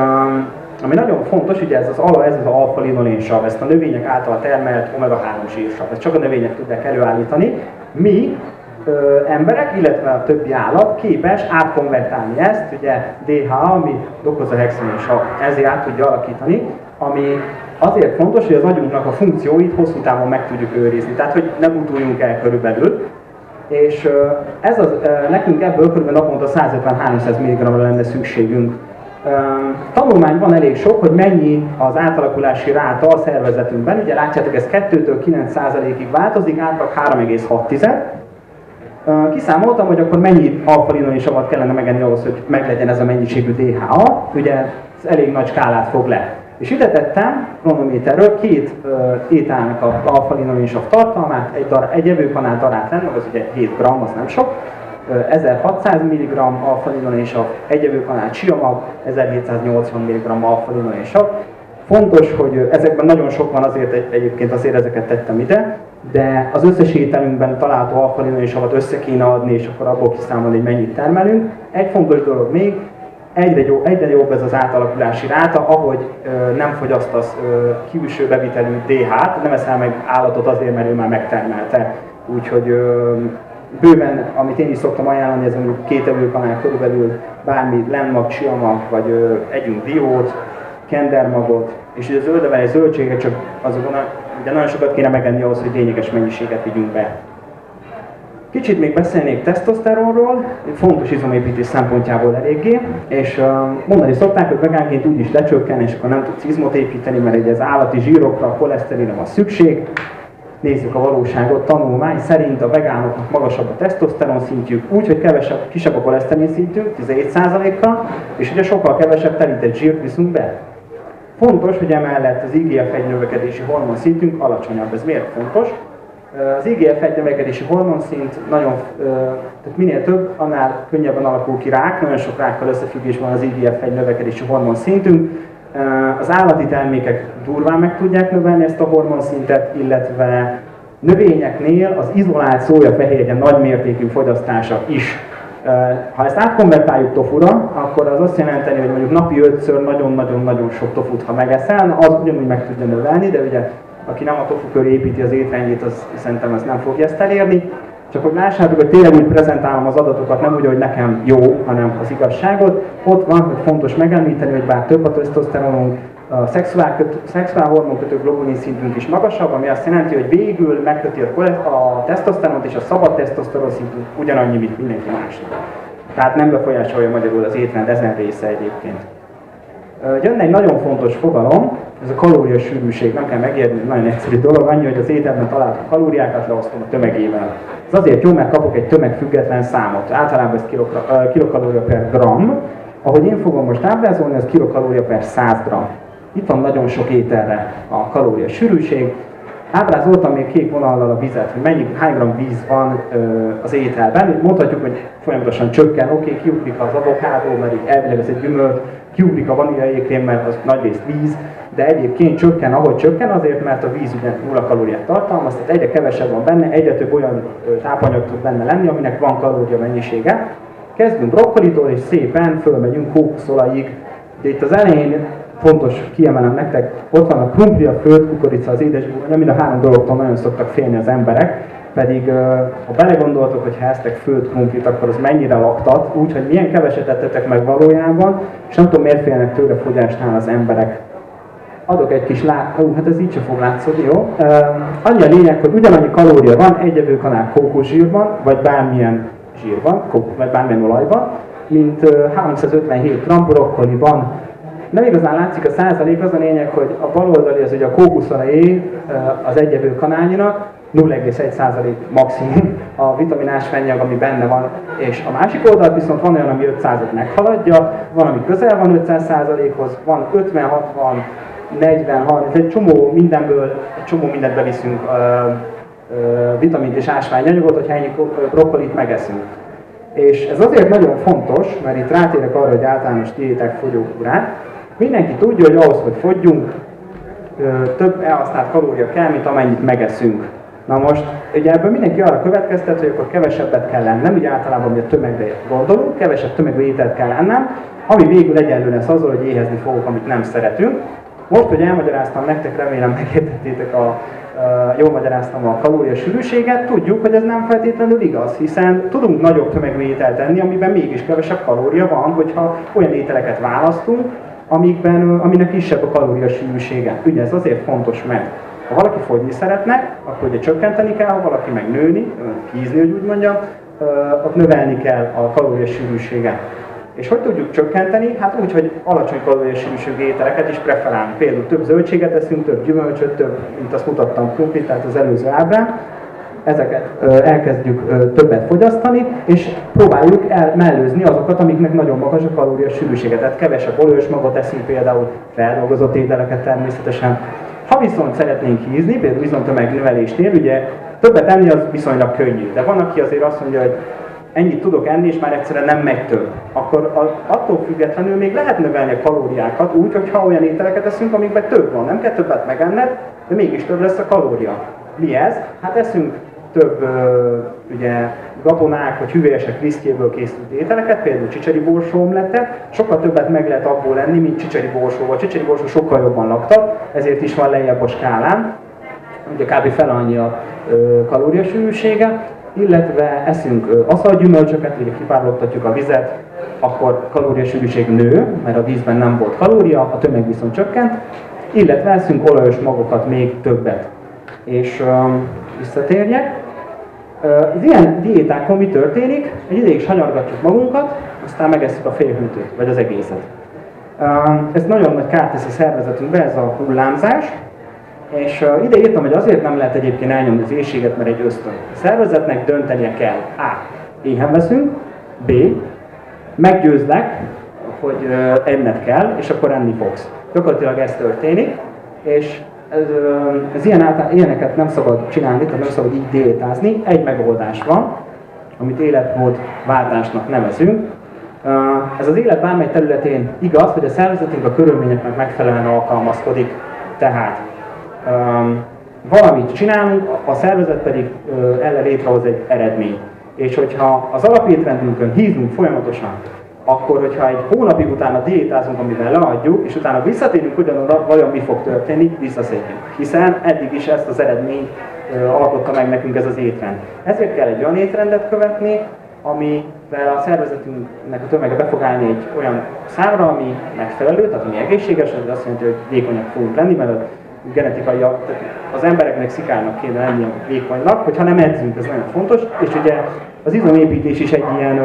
ami nagyon fontos, ugye ez az alfa-linolénsav, ezt a növények által termelt omega-3 zsírsav, ezt csak a növények tudják előállítani. Mi emberek, illetve a többi állat képes átkonvertálni ezt, ugye DHA, ami dokozahexaénsav, ezért át tudja alakítani, ami azért fontos, hogy az agyunknak a funkcióit hosszú távon meg tudjuk őrizni, tehát hogy nem utuljunk el körülbelül. És nekünk ebből kb. Naponta 150-300 mg-ra lenne szükségünk. Tanulmányban elég sok, hogy mennyi az átalakulási ráta a szervezetünkben. Ugye látjátok, ez 2-től 9%-ig változik, átlag 3,6. Kiszámoltam, hogy akkor mennyi alfa-linolénsavat kellene megenni ahhoz, hogy meglegyen ez a mennyiségű DHA. Ugye ez elég nagy skálát fog le. És ide tettem kronométerről 2 ételnek az alfa-linolénsav tartalmát, egy evőkanál darát lenne, az ugye 7 g, az nem sok, 1600 mg alfa-linolénsav, egy evőkanál csiamag, 1780 mg alfa-linolénsav. Fontos, hogy ezekben nagyon sok van, egyébként azért ezeket tettem ide, de az összes ételünkben található alfa-linolénsavat össze kéne adni, és akkor abból kiszámolni, hogy mennyit termelünk. Egy fontos dolog még, egyre jobb ez az átalakulási ráta, ahogy nem fogyasztasz külső bevitelű DH-t, nem eszel meg állatot azért, mert ő már megtermelte. Úgyhogy bőven, amit én is szoktam ajánlani, ez mondjuk 2 evőkanál körülbelül bármi lenmag, csiamag, vagy együnk diót, kendermagot, és ugye a zöldleveles zöldségek csak azokon, ugye nagyon sokat kéne megenni ahhoz, hogy lényeges mennyiséget vigyünk be. Kicsit még beszélnék tesztoszteronról, fontos izomépítés szempontjából eléggé, és mondani szokták, hogy vegánként úgyis lecsökken, és akkor nem tudsz izmot építeni, mert ugye az állati zsírokra, a koleszterinre van szükség. Nézzük a valóságot, tanulmány szerint a vegánoknak magasabb a tesztoszteron szintjük, úgyhogy kisebb a koleszterin szintünk, 17%-kal, és ugye sokkal kevesebb telített zsírt viszünk be. Fontos, hogy emellett az IGF-1 növekedési hormon szintünk alacsonyabb. Ez miért fontos? Az IGF-1 növekedési hormonszint tehát minél több, annál könnyebben alakul ki rák, nagyon sok rákkal összefüggésben van az IGF-1 növekedési hormonszintünk. Az állati termékek durván meg tudják növelni ezt a hormonszintet, illetve növényeknél az izolált szójafehérje nagymértékű fogyasztása is. Ha ezt átkonvertáljuk tofura, akkor az azt jelenteni, hogy mondjuk napi 5-ször nagyon-nagyon sok tofut, ha megeszel, az ugyanúgy meg tudja növelni, de ugye aki nem a tofu köré építi az étrendjét, az szerintem ezt nem fogja ezt elérni. Csak hogy lássátok, hogy tényleg úgy prezentálom az adatokat, nem úgy, hogy nekem jó, hanem az igazságot. Ott van, hogy fontos megemlíteni, hogy bár több a tesztoszteronunk, a szexuálhormonkötő globulin szintünk is magasabb, ami azt jelenti, hogy végül megköti a tesztoszteront, és a szabad tesztoszteron szintünk ugyanannyi, mint mindenki másnak. Tehát nem befolyásolja magyarul az étrend ezen része egyébként. Jönne egy nagyon fontos fogalom, ez a kalóriasűrűség, nem kell megérni, nagyon egyszerű dolog, annyi, hogy az ételben található kalóriákat leosztom a tömegével. Ez azért jó, mert kapok egy tömegfüggetlen számot, általában ez kilokalória per gram, ahogy én fogom most ábrázolni, ez kilokalória per 100 g. Itt van nagyon sok ételre a kalóriasűrűség. Ábrázoltam még kék vonallal a vizet, hogy hány gram víz van az ételben. Mondhatjuk, hogy folyamatosan csökken, kiugrik az avokádó, mert így elvileg ez egy gyümölcs, kiugrik a vaníliaékrém, mert az nagyrészt víz, de egyébként csökken, ahogy csökken, azért, mert a víz ugye 0 kalóriát tartalmaz, tehát egyre kevesebb van benne, egyre több olyan tápanyag tud benne lenni, aminek van kalória mennyisége. Kezdünk brokkolitól, és szépen fölmegyünk kókuszolajig. De itt az elején fontos kiemelem nektek, ott van a krumpli, a földkukorica, az édesbúranya, mind a 3 dologtól nagyon szoktak félni az emberek, pedig ha belegondoltok, hogy ha esztek földkrumplit, akkor az mennyire laktat, úgyhogy milyen keveset ettetek meg valójában, és nem tudom, miért félnek tőle fogyásnál az emberek. adok egy kis hát ez így sem fog látszódni, jó? Annyi a lényeg, hogy ugyanannyi kalória van egy evőkanál kókuszsírban, vagy bármilyen zsírban, vagy bármilyen olajban, mint 357 g brokkoliban. Nem igazán látszik a százalék, az a lényeg, hogy a bal oldali az ugye a kókuszolajé az egy evőkanálnyinak, 0,1% maximum a vitamin ásványanyag, ami benne van, és a másik oldalt viszont van olyan, ami 500-at meghaladja, van, ami közel van 500%-hoz, van 50, 60, 40, 30, egy csomó mindent beviszünk vitamint és ásványanyagot, hogyha ennyi brokkolit megeszünk. És ez azért nagyon fontos, mert itt rátérek arra, hogy általános diéták, fogyókúrák. Mindenki tudja, hogy ahhoz, hogy fogyjunk, több elhasznált kalória kell, mint amennyit megeszünk. Na most, ugye ebből mindenki arra következtet, hogy akkor kevesebbet kell lennem, ugye általában mi a tömegre gondolunk, kevesebb tömegű ételt kell lennem, ami végül egyenlő lesz azzal, hogy éhezni fogok, amit nem szeretünk. Most, hogy elmagyaráztam nektek, remélem megértettétek jól magyaráztam a kalóriasűrűséget, tudjuk, hogy ez nem feltétlenül igaz, hiszen tudunk nagyobb tömegű ételt enni, amiben mégis kevesebb kalória van, hogyha olyan ételeket választunk, aminek kisebb a kalóriasűrűsége. Ugye ez azért fontos, mert ha valaki fogyni szeretne, akkor ugye csökkenteni kell, ha valaki meg nőni, hízni, hogy úgy mondjam, ott növelni kell a kalóriasűrűséget. És hogy tudjuk csökkenteni? Hát úgy, hogy alacsony kalóriasűrűségű ételeket is preferálunk. Például több zöldséget eszünk, több gyümölcsöt, több, mint azt mutattam krumplit, tehát az előző ábrán. Ezeket elkezdjük többet fogyasztani, és próbáljuk mellőzni azokat, amiknek nagyon magas a kalóriasűrűsége. Tehát kevesebb olajos magot eszünk, például feldolgozott ételeket természetesen. Ha viszont szeretnénk hízni, például izomtömegnövelésnél, ugye többet enni az viszonylag könnyű. De van, aki azért azt mondja, hogy ennyit tudok enni, és már egyszerűen nem megy több. Akkor attól függetlenül még lehet növelni a kalóriákat úgy, hogyha olyan ételeket eszünk, amikben több van. Nem kell többet megenned, de mégis több lesz a kalória. Mi ez? Hát eszünk több ugye, gabonák vagy hüvelyesek lisztjéből készült ételeket, például csicseri borsó omlettet. Sokkal többet meg lehet abból lenni, mint csicseri borsó. A csicseri borsó sokkal jobban laktat, ezért is van lejjebb a skálán. Ugye kb. Fel annyi a kalóriasűrűsége. Illetve eszünk aszalgyümölcsöket, ugye kipárologtatjuk a vizet, akkor kalóriasűrűség nő, mert a vízben nem volt kalória, a tömeg viszont csökkent, illetve eszünk olajos magokat még többet. És visszatérjek. Az ilyen diétákon mi történik? Egy ideig sanyargatjuk magunkat, aztán megesszük a félhűtőt, vagy az egészet. Ez nagyon nagy kárt tesz a szervezetünkbe, ez a hullámzás. És ide írtam, hogy azért nem lehet egyébként elnyomni az éhséget, mert egy ösztön. A szervezetnek döntenie kell. A. Éhen veszünk. B. Meggyőzlek, hogy enned kell, és akkor enni fogsz. Gyakorlatilag ez történik, és ilyeneket nem szabad csinálni, tehát nem szabad így diétázni. Egy megoldás van, amit életmódváltásnak nevezünk. Ez az élet bármely területén igaz, hogy a szervezetünk a körülményeknek megfelelően alkalmazkodik. Tehát valamit csinálunk, a szervezet pedig ellen létrehoz egy eredményt. És hogyha az alapétrendünkön hízunk folyamatosan, akkor hogyha egy hónapig utána diétázunk, amivel leadjuk, és utána visszatérünk ugyanoda, vajon mi fog történni, visszaszedjünk. Hiszen eddig is ezt az eredményt alkotta meg nekünk ez az étrend. Ezért kell egy olyan étrendet követni, amivel a szervezetünknek a tömege be fog állni egy olyan számra, ami megfelelő, tehát ami egészséges, ez azt jelenti, hogy vékonyak fogunk lenni, mert genetikai, az embereknek szikának kéne lenni vékonynak, hogyha nem edzünk, ez nagyon fontos, és ugye az izomépítés is egy ilyen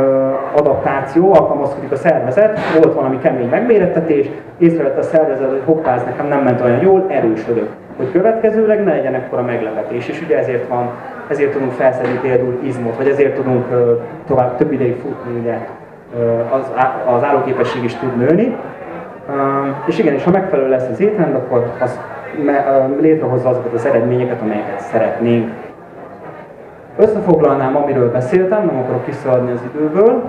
adaptáció, alkalmazkodik a szervezet, volt valami kemény megmérettetés, észrevett a szervezet, hogy hoppá, ez nekem nem ment olyan jól, erősödök, hogy következőleg ne legyen ekkora meglepetés, és ugye ezért tudunk felszedni például izmot, vagy ezért tudunk tovább több ideig futni, ugye az állóképesség is tud nőni, és igen, és ha megfelelő lesz az étrend, akkor az létrehozza azokat az eredményeket, amelyeket szeretnénk. Összefoglalnám, amiről beszéltem, nem akarok kiszaladni az időből.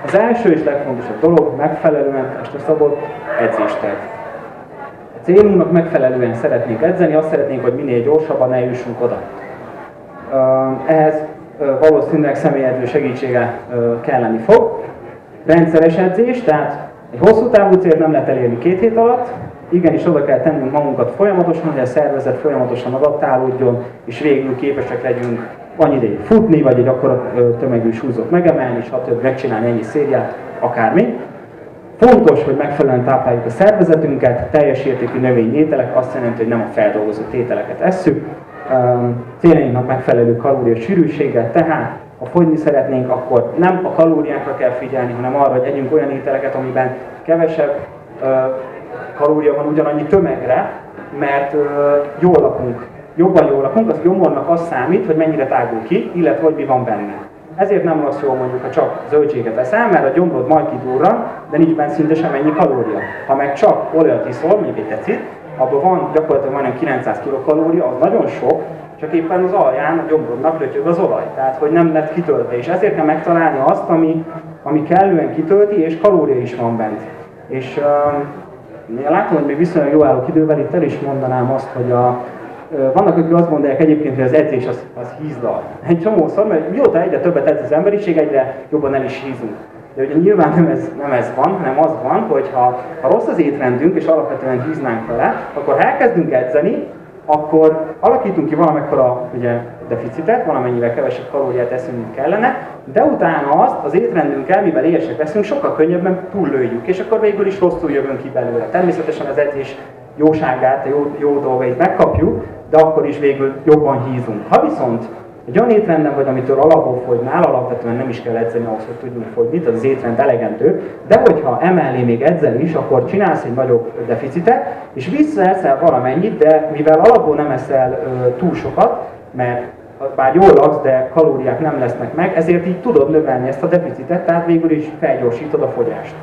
Az első és legfontosabb dolog, megfelelően testre szabott edzésterv. A célunknak megfelelően szeretnénk edzeni, azt szeretnénk, hogy minél gyorsabban eljussunk oda. Ehhez valószínűleg személyedző segítsége kelleni fog. Rendszeres edzés, tehát egy hosszú távú célt nem lehet elérni 2 hét alatt, igenis oda kell tennünk magunkat folyamatosan, hogy a szervezet folyamatosan adaptálódjon, és végül képesek legyünk annyi ideig futni, vagy egy akkora tömegű súlyzót megemelni, stb. Megcsinálni ennyi szériát, akármi. Fontos, hogy megfelelően tápláljuk a szervezetünket, teljes értékű növényi ételek azt jelenti, hogy nem a feldolgozott ételeket esszük. Céljainknak megfelelő kalóriasűrűséggel, tehát ha fogyni szeretnénk, akkor nem a kalóriákra kell figyelni, hanem arra, hogy együnk olyan ételeket, amiben kevesebb kalória van ugyanannyi tömegre, mert jól lakunk. Jobban jól lakunk, az gyomornak az számít, hogy mennyire tágul ki, illetve hogy mi van benne. Ezért nem lesz jó mondjuk, ha csak zöldséget eszel, mert a gyomrod majd kidurran, de nincs benne szinte semennyi kalória. Ha meg csak olajat iszol, mondjuk egy tecit, abban van gyakorlatilag majdnem 900 kilokalória, az nagyon sok, csak éppen az alján a gyomrodnak lötyög az olaj. Tehát, hogy nem lett kitöltve. És ezért kell megtalálni azt, ami kellően kitölti, és kalória is van bent. És én látom, hogy még viszonylag jó állok idővel, itt el is mondanám azt, hogy vannak, akik azt gondolják egyébként, hogy az edzés az hízdal. Egy csomószor, mert mióta egyre többet edz az emberiség, egyre jobban el is hízunk. De ugye nyilván nem ez van, hanem az van, hogy ha rossz az étrendünk, és alapvetően híznánk vele, akkor ha elkezdünk edzeni, akkor alakítunk ki valamekkora ugye, deficitet, valamennyivel kevesebb kalóriát eszünk, mint kellene, de utána azt az étrendünkkel, mivel éhesek leszünk, sokkal könnyebben túllőjük, és akkor végül is rosszul jövünk ki belőle. Természetesen az edzés jóságát, a jó dolgait megkapjuk, de akkor is végül jobban hízunk. Ha viszont egy olyan étrenden vagy, amitől alapból fogynál, alapvetően nem is kell edzeni ahhoz, hogy tudjunk fogyni, tehát az étrend elegendő, de hogyha emellé még edzel is, akkor csinálsz egy nagyobb deficitet, és visszaeszel valamennyit, de mivel alapból nem eszel túl sokat, mert bár jól laksz, de kalóriák nem lesznek meg, ezért így tudod növelni ezt a deficitet, tehát végül is felgyorsítod a fogyást.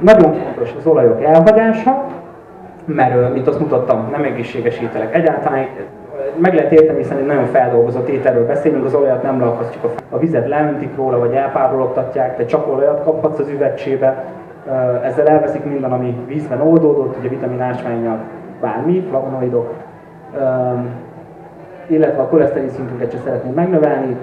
Nagyon fontos az olajok elhagyása, mert, mint azt mutattam, nem egészséges ételek. Egyáltalán meg lehet érteni, hiszen egy nagyon feldolgozott ételről beszélünk, az olajat nem lakasztjuk, a vizet leöntik róla, vagy elpárologtatják, te csak olajat kaphatsz az üvegcsébe, ezzel elveszik minden, ami vízben oldódott, ugye vitamin, ásványanyag, bármi, flavonoidok, illetve a koleszterin szintünket sem szeretnénk megnövelni,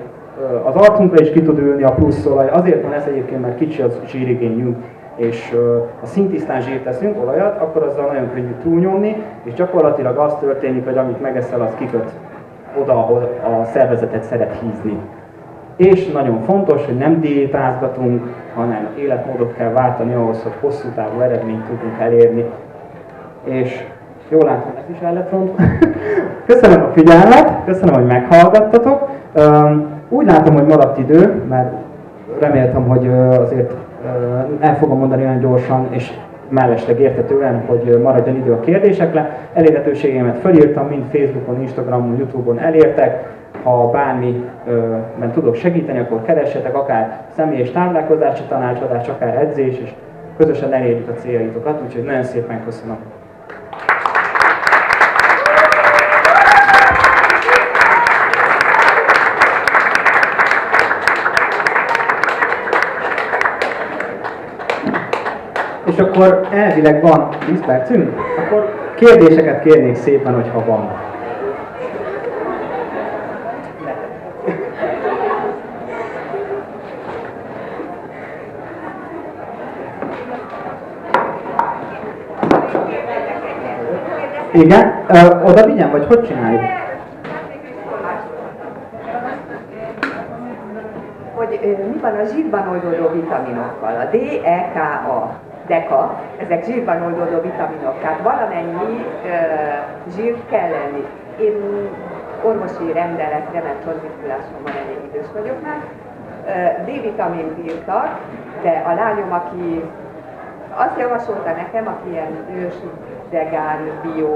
az arcunkra is ki tud ülni a plusz olaj, azért van ez egyébként, mert kicsi az zsírigényünk, és ha szintisztán zsírt teszünk, olajat, akkor azzal nagyon könnyű túlnyomni, és gyakorlatilag az történik, hogy amit megeszel, az kiköt oda, ahol a szervezetet szeret hízni. És nagyon fontos, hogy nem diétázgatunk, hanem életmódot kell váltani ahhoz, hogy hosszú távú eredményt tudjunk elérni. És jól látom, ez is el lett rontva. Köszönöm a figyelmet, köszönöm, hogy meghallgattatok. Úgy látom, hogy maradt idő, mert reméltem, hogy azért el fogom mondani olyan gyorsan és mellesleg érthetően, hogy maradjon idő a kérdésekre. Elérhetőségeimet felírtam, mind Facebookon, Instagramon, Youtube-on elértek. Ha bármiben tudok segíteni, akkor keressetek, akár személyes táplálkozási tanácsadás, akár edzés, és közösen elérjük a céljaitokat, úgyhogy nagyon szépen köszönöm. És akkor elvileg van 10 percünk, akkor kérdéseket kérnék szépen, hogyha van. Igen? Oda vigyen, vagy hogy csináljuk? Hogy mi van a zsírban oldódó vitaminokkal, a D, E, K, A. DEKA, ezek zsírban oldódó vitaminok, tehát valamennyi zsírt kell lenni. Én orvosi rendeletre, mert csontritkulásom van, elég idős vagyok már, D-vitamint írtak, de a lányom, aki azt javasolta nekem, aki ilyen ős, vegán, bio,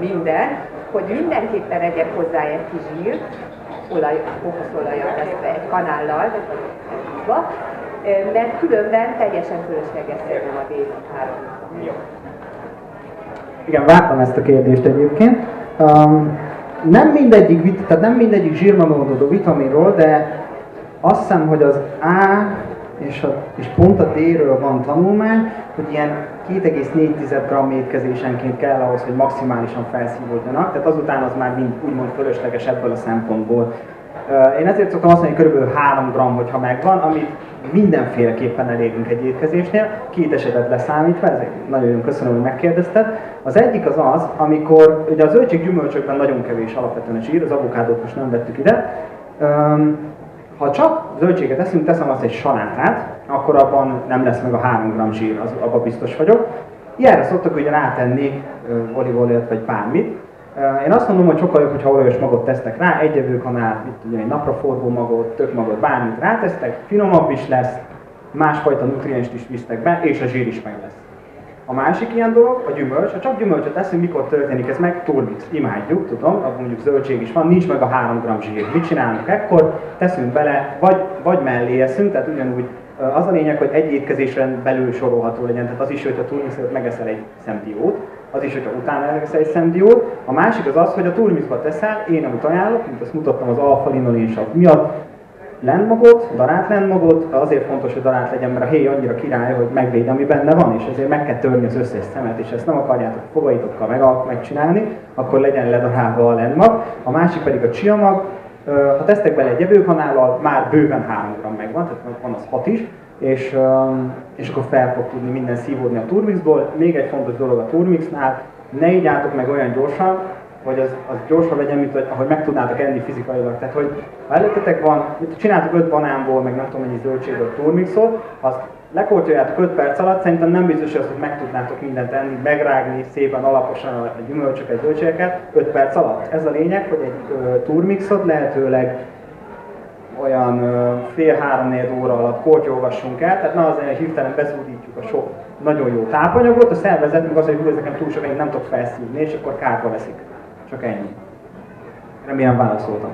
minden, hogy mindenképpen egyek hozzá egy kis zsírt, kokoszolajat, egy kanállal, mert különben teljesen fölösleges szerintem a D3. Igen, vártam ezt a kérdést egyébként. Nem mindegyik zsírban oldódó vitaminról, de azt hiszem, hogy az A és pont a D-ről van tanulmány, hogy ilyen 2,4 g étkezésenként kell ahhoz, hogy maximálisan felszívódjanak, tehát azután az már mind úgymond fölösleges ebből a szempontból. Én ezért szoktam azt mondani, hogy kb. 3 g, hogyha megvan, amit mindenféleképpen elérünk egy étkezésnél, 2 esetet leszámítva, ezek nagyon köszönöm, hogy megkérdezted. Az egyik az, amikor ugye a zöldséggyümölcsökben nagyon kevés alapvetően a zsír, az avokádót most nem vettük ide. Ha csak zöldséget eszünk, teszem azt egy salátát, akkor abban nem lesz meg a 3 g zsír, abban biztos vagyok. Ilyenre szoktak ugye rátenni olívaolajat vagy bármit. Én azt mondom, hogy sokkal jobb, hogyha olajos magot tesztek rá, egy evőkanál, itt ugye egy napraforgó magot, tök magot, bármit rátesztek, finomabb is lesz, másfajta nutrienst is visztek be, és a zsír is meg lesz. A másik ilyen dolog, a gyümölcs. Ha csak gyümölcsöt eszünk, mikor történik ez meg? Turmix. Imádjuk, tudom, abban mondjuk zöldség is van, nincs meg a 3 g zsír. Mit csinálunk ekkor? Teszünk bele, vagy mellé eszünk, tehát ugyanúgy az a lényeg, hogy egy étkezésen belül sorolható legyen. Tehát az is, hogy a turmixot megeszel egy szemdiót, az is, hogyha utána megeszel egy szemdiót. A másik az az, hogy a turmixba teszel, én amit ajánlok, mint azt mutattam az alfa-linolénsav miatt, lentmagot, darált lentmagot, azért fontos, hogy darált legyen, mert a héj annyira király, hogy megvéd, ami benne van, és ezért meg kell törni az összes szemet, és ezt nem akarjátok fogaitokkal megcsinálni, akkor legyen ledarálva a lentmag. A másik pedig a csiamag. Ha tesztek bele egy evőkanállal, már bőven 3 g megvan, tehát van az 6 is, és akkor fel fog tudni minden szívódni a turmixból. Még egy fontos dolog a turmixnál, ne igjátok meg olyan gyorsan, hogy az gyorsan legyen, mint ahogy meg tudnátok enni fizikailag. Tehát, hogy ha előttetek van, csináltok 5 banánból, meg nem tudom mennyi zöldségből turmixot, azt lekortyoljátok 5 perc alatt, szerintem nem biztos, hogy meg tudnátok mindent enni, megrágni szépen alaposan a gyümölcsöket, zöldségeket 5 perc alatt. Ez a lényeg, hogy egy turmixot lehetőleg olyan fél-3-4 óra alatt kortyolgassunk el, tehát ne azért hirtelen bezúdítjuk a sok nagyon jó tápanyagot, a szervezet meg az, hogy ez nekem túl sok, én nem tudok felszívni, és akkor kárba veszik. Csak ennyi. Remélem válaszoltam.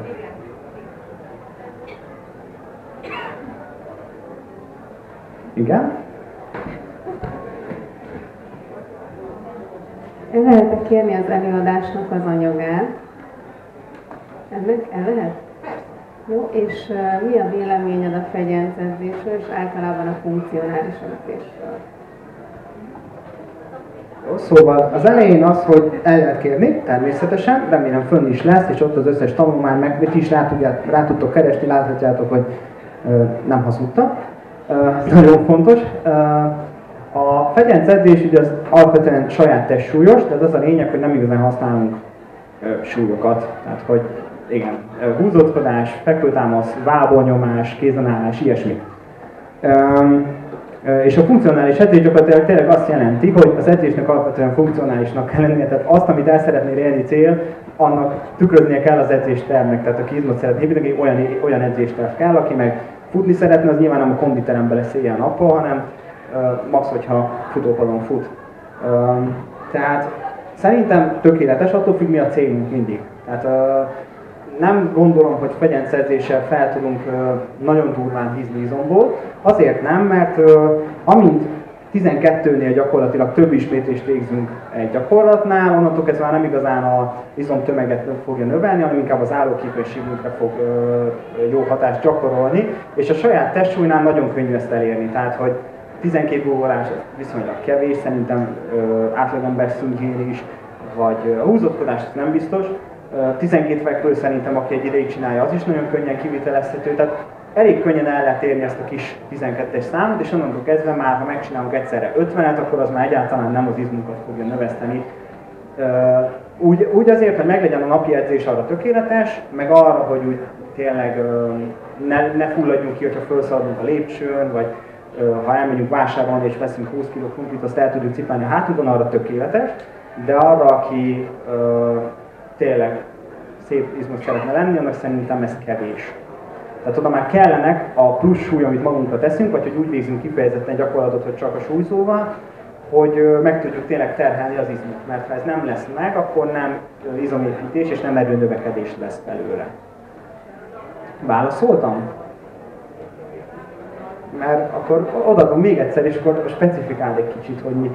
Igen? El lehet kérni az előadásnak az anyagát? Ennek el lehet? Jó, és mi a véleményed a fegyelmezésről és általában a funkcionális edzésről? Szóval az elején az, hogy el lehet kérni, természetesen, remélem fönn is lesz, és ott az összes tanulmány, meg ti is rá tudtok keresni, láthatjátok, hogy nem hazudtam. Nagyon fontos. A fegyelmezés ugye az alapvetően saját testsúlyos, tehát az a lényeg, hogy nem igazán használunk súlyokat. Tehát, hogy igen, húzódkodás, fekvőtámasz, vábolnyomás, kézenállás, ilyesmi. És a funkcionális edzés gyakorlatilag tényleg azt jelenti, hogy az edzésnek alapvetően funkcionálisnak kell lennie, tehát azt, amit el szeretnél élni cél, annak tükröznie kell az edzéstervnek, tehát aki izmot szeretné építeni, olyan edzésterv kell, aki meg futni szeretne, az nyilván nem a konditeremben lesz éjjel-nappal, hanem max, hogyha futópadon fut. Tehát szerintem tökéletes, attól függ, mi a célunk mindig. Tehát nem gondolom, hogy fegyelmezéssel fel tudunk nagyon durván hízni izomból. Azért nem, mert amint 12-nél gyakorlatilag több ismétlést végzünk egy gyakorlatnál, onnantól kezdve már nem igazán az izomtömeget fogja növelni, hanem inkább az állóképességünkre fog jó hatást gyakorolni, és a saját testsúlynál nagyon könnyű ezt elérni. Tehát, hogy 12 guggolás viszonylag kevés, szerintem átlagember szintjén is, vagy a húzódkodás nem biztos. 12 vektől szerintem, aki egy ideig csinálja, az is nagyon könnyen kivitelezhető, tehát elég könnyen el lehet érni ezt a kis 12-es számot, és onnantól kezdve már, ha megcsinálunk egyszerre 50-et, akkor az már egyáltalán nem az izmunkat fogja növeszteni. Úgy azért, hogy meglegyen a napi edzés, arra tökéletes, meg arra, hogy úgy tényleg ne fulladjunk ki, hogyha felszaladunk a lépcsőn, vagy ha elmegyünk vásárolni és veszünk 20 kg krumplit, azt el tudjuk cipelni a hátunkon, arra tökéletes, de arra, aki tényleg szép izmos szeretne lenni, annak szerintem ez kevés. Tehát oda már kellenek a plusz súly, amit magunkra teszünk, vagy hogy úgy végzünk kifejezetten gyakorlatot, hogy csak a súlyzóval, hogy meg tudjuk tényleg terhelni az izmot. Mert ha ez nem lesz meg, akkor nem izomépítés és nem erőnövekedés lesz belőle. Válaszoltam? Mert akkor odaadom még egyszer, és akkor specifikál egy kicsit, hogy mit.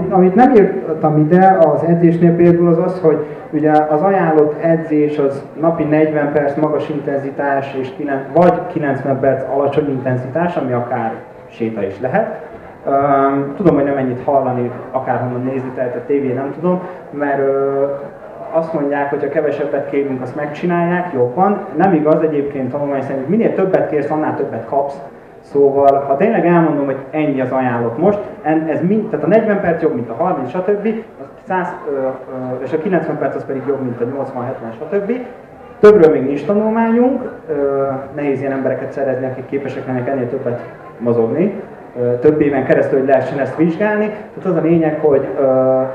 Amit nem írtam ide az edzésnél például az az, hogy ugye az ajánlott edzés az napi 40 perc magas intenzitás és vagy 90 perc alacsony intenzitás, ami akár séta is lehet. Tudom, hogy nem ennyit hallani, akárhonnan nézni, tehát a tévén nem tudom, mert azt mondják, hogy ha kevesebbet kérünk, azt megcsinálják, jobban. Nem igaz egyébként tanulmány szerint, minél többet kérsz, annál többet kapsz. Szóval, ha tényleg elmondom, hogy ennyi az ajánlott most, ez mind, tehát a 40 perc jobb, mint a 30, stb. És a 90 perc az pedig jobb, mint a 80, 70, stb. Többről még nincs tanulmányunk, nehéz ilyen embereket szerezni, akik képesek lennek ennél többet mozogni. Több éven keresztül, hogy lehessen ezt vizsgálni. Tehát az a lényeg, hogy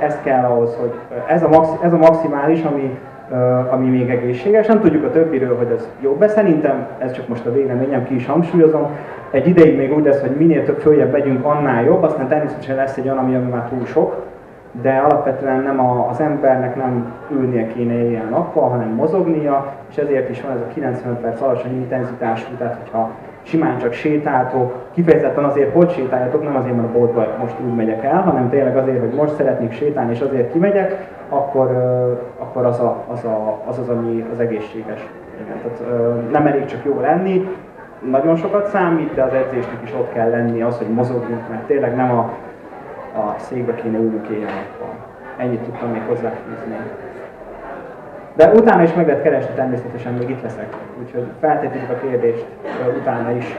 ez kell ahhoz, hogy ez a maximális, ami még egészséges. Nem tudjuk a többiről, hogy az jobb, de szerintem, ez csak most a véleményem, ki is hangsúlyozom, egy ideig még úgy lesz, hogy minél több följebb megyünk, annál jobb, aztán természetesen lesz egy olyan, ami már túl sok, de alapvetően nem az embernek nem ülnie kéne éjjel-nappal, hanem mozognia, és ezért is van ez a 90 perc alacsony intenzitású, tehát hogyha simán csak sétáltok, kifejezetten azért, hogy sétáljatok, nem azért, mert a boltba most úgy megyek el, hanem tényleg azért, hogy most szeretnék sétálni, és azért kimegyek, akkor az, ami az egészséges. Igen, tehát nem elég csak jól lenni, nagyon sokat számít, de az edzésnek is ott kell lenni az, hogy mozogjunk, mert tényleg nem a székbe kéne ülnünk éjjel-nappal. Ennyit tudtam még hozzáfűzni. De utána is meg lehet keresni, természetesen még itt leszek. Úgyhogy feltételezzük a kérdést utána is.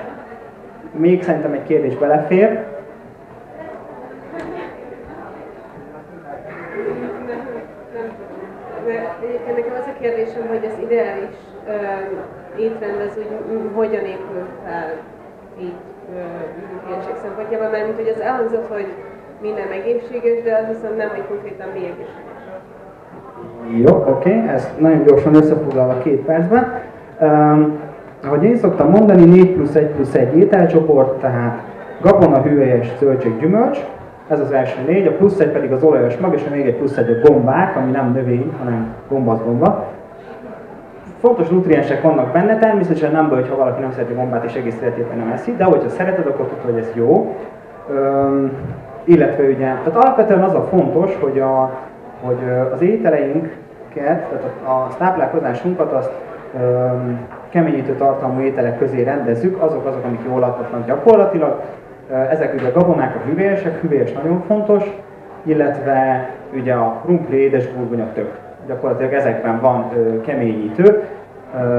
Még szerintem egy kérdés belefér. Egyébként nekem az a kérdésem, hogy az ideális étrend az úgy hogyan épül fel így működések szempontjában, mert mint hogy az elhangzott, hogy minden egészséges, de az viszont nem, hogy konkrétan mi egészséges. Jó, oké, ezt nagyon gyorsan összefoglalva 2 percben. Ahogy én szoktam mondani, 4+1+1 ételcsoport, tehát gabona, hüvelyes, zöldség, gyümölcs. Ez az első 4, a plusz 1 pedig az olajos mag, és még egy plusz 1 a gombák, ami nem növény, hanem gomba az gomba. Fontos nutriensek vannak benne, természetesen nem baj, ha valaki nem szereti gombát és egész életében nem eszi, de hogyha szereted, akkor tudod, hogy ez jó. Illetve ugye, tehát alapvetően az a fontos, hogy az ételeinket, tehát a táplálkozásunkat azt keményítő tartalmú ételek közé rendezzük, azok, amik jól lakhatnak gyakorlatilag. Ezek ugye a gabonák, a hüvelyesek, hüvelyes nagyon fontos, illetve ugye a krumpli, édesburgonya, tök. Gyakorlatilag ezekben van keményítő,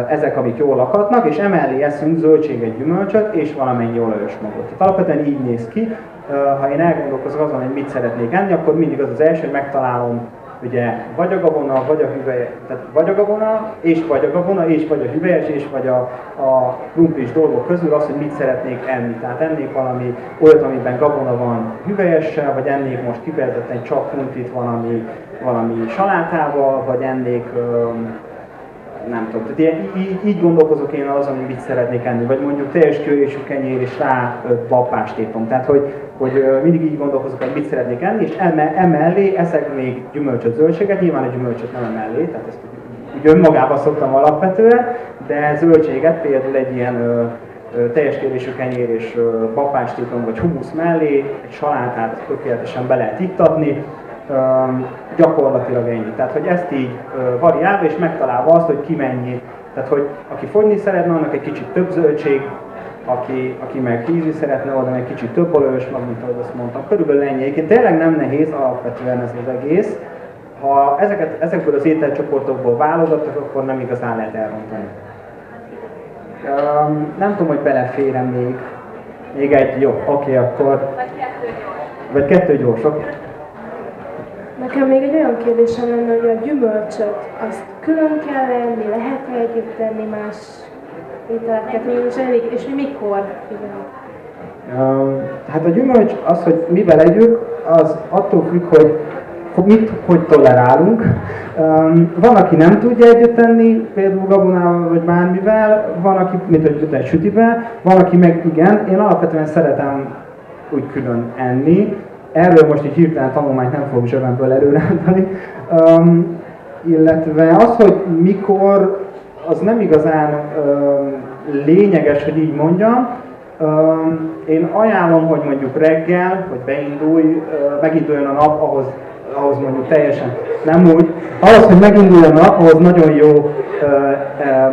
ezek, amik jól lakhatnak, és emellé eszünk zöldséget, gyümölcsöt és valamennyi olajos magot. Tehát alapvetően így néz ki. Ha én elgondolkozok azon, hogy mit szeretnék enni, akkor mindig az első, hogy megtalálom ugye vagy a gabona, vagy a hüvelyes, tehát vagy a gabona, és vagy a hüvelyes, és vagy a krumplis dolgok közül az, hogy mit szeretnék enni. Tehát ennék valami olyat, amiben gabona van hüvelyessel, vagy ennék most kifejezetten csak krumplit valami salátával, vagy ennék nem tudom, tehát így gondolkozok én azon, hogy mit szeretnék enni, vagy mondjuk teljes kőésű kenyér és rá babpást épom. Tehát, hogy mindig így gondolkozok, hogy mit szeretnék enni, és emellé eszek még gyümölcsöt, zöldséget, nyilván a gyümölcsöt nem emellé, tehát ezt úgy önmagában szoktam alapvetően, de zöldséget például egy ilyen teljes kőésű kenyér és babpást épom, vagy humusz mellé, egy salátát tökéletesen be lehet iktatni, gyakorlatilag ennyi. Tehát, hogy ezt így variálva és megtalálva azt, hogy ki mennyi. Tehát, hogy aki fogyni szeretne, annak egy kicsit több zöldség, aki meg hízni szeretne, oda egy kicsit több olajos mag, mint ahogy azt mondtam. Körülbelül ennyi. Egyébként tényleg nem nehéz alapvetően ez az egész. Ha ezekből az ételcsoportokból válogattok, akkor nem igazán lehet elrontani. Nem tudom, hogy beleférem még egy. Jó, oké, akkor... Vagy 2 gyors, oké. Nekem még egy olyan kérdésem lenne, hogy a gyümölcsöt azt külön kell enni, lehet-e együtt tenni más ételeket, és mikor? Igen. Hát a gyümölcs az, hogy mivel együk, az attól függ, hogy tolerálunk. Van, aki nem tudja együtt tenni, például gabonával vagy bármivel, van, aki, mint hogy egy sütivel, van, aki meg igen. Én alapvetően szeretem úgy külön enni. Erről most így hirtelen tanulmányt nem fogok zsebemből előrántani. Illetve az, hogy mikor, az nem igazán lényeges, hogy így mondjam. Én ajánlom, hogy mondjuk reggel, hogy meginduljon a nap, ahhoz mondjuk teljesen nem úgy. Ahhoz, hogy meginduljon a nap, ahhoz nagyon jó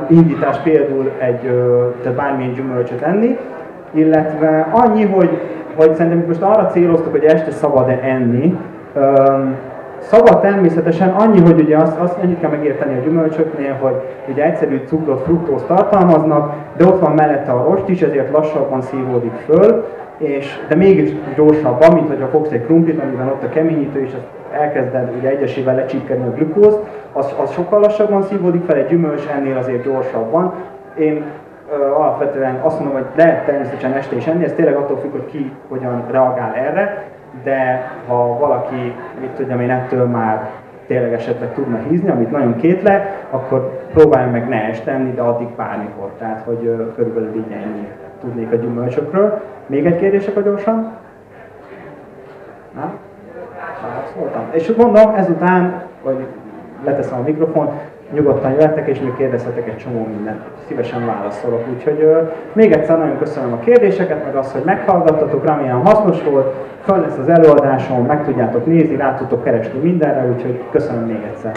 indítás például tehát bármilyen gyümölcsöt enni. Illetve annyi, hogy szerintem most arra céloztuk, hogy este szabad-e enni, Szabad természetesen, annyi, hogy ugye azt annyit kell megérteni a gyümölcsöknél, hogy ugye egyszerű cukrot, fruktózt tartalmaznak, de ott van mellette a rost is, ezért lassabban szívódik föl, de mégis gyorsabban, mint hogyha fogsz egy krumplit, amiben ott a keményítő, és elkezded ugye egyesével lecsípkedni a glükózt, az sokkal lassabban szívódik fel, egy gyümölcs ennél azért gyorsabban. Én alapvetően azt mondom, hogy lehet természetesen este is enni, ez tényleg attól függ, hogy ki hogyan reagál erre, de ha valaki, mit tudjam én, ettől már tényleg esetleg tudna hízni, amit nagyon kétle, akkor próbálj meg ne este enni, de addig bármikor. Tehát, hogy körülbelül így ennyi tudnék a gyümölcsökről. Még egy kérdések a gyorsan? Nem? Szóltam. És mondom, ezután, hogy leteszem a mikrofon, nyugodtan jöhettek, és még kérdezhetek egy csomó mindent. Szívesen válaszolok. Úgyhogy még egyszer nagyon köszönöm a kérdéseket, meg azt, hogy meghallgattatok, remélem hasznos volt. Föl lesz az előadásom, meg tudjátok nézni, rá tudtok keresni mindenre, úgyhogy köszönöm még egyszer.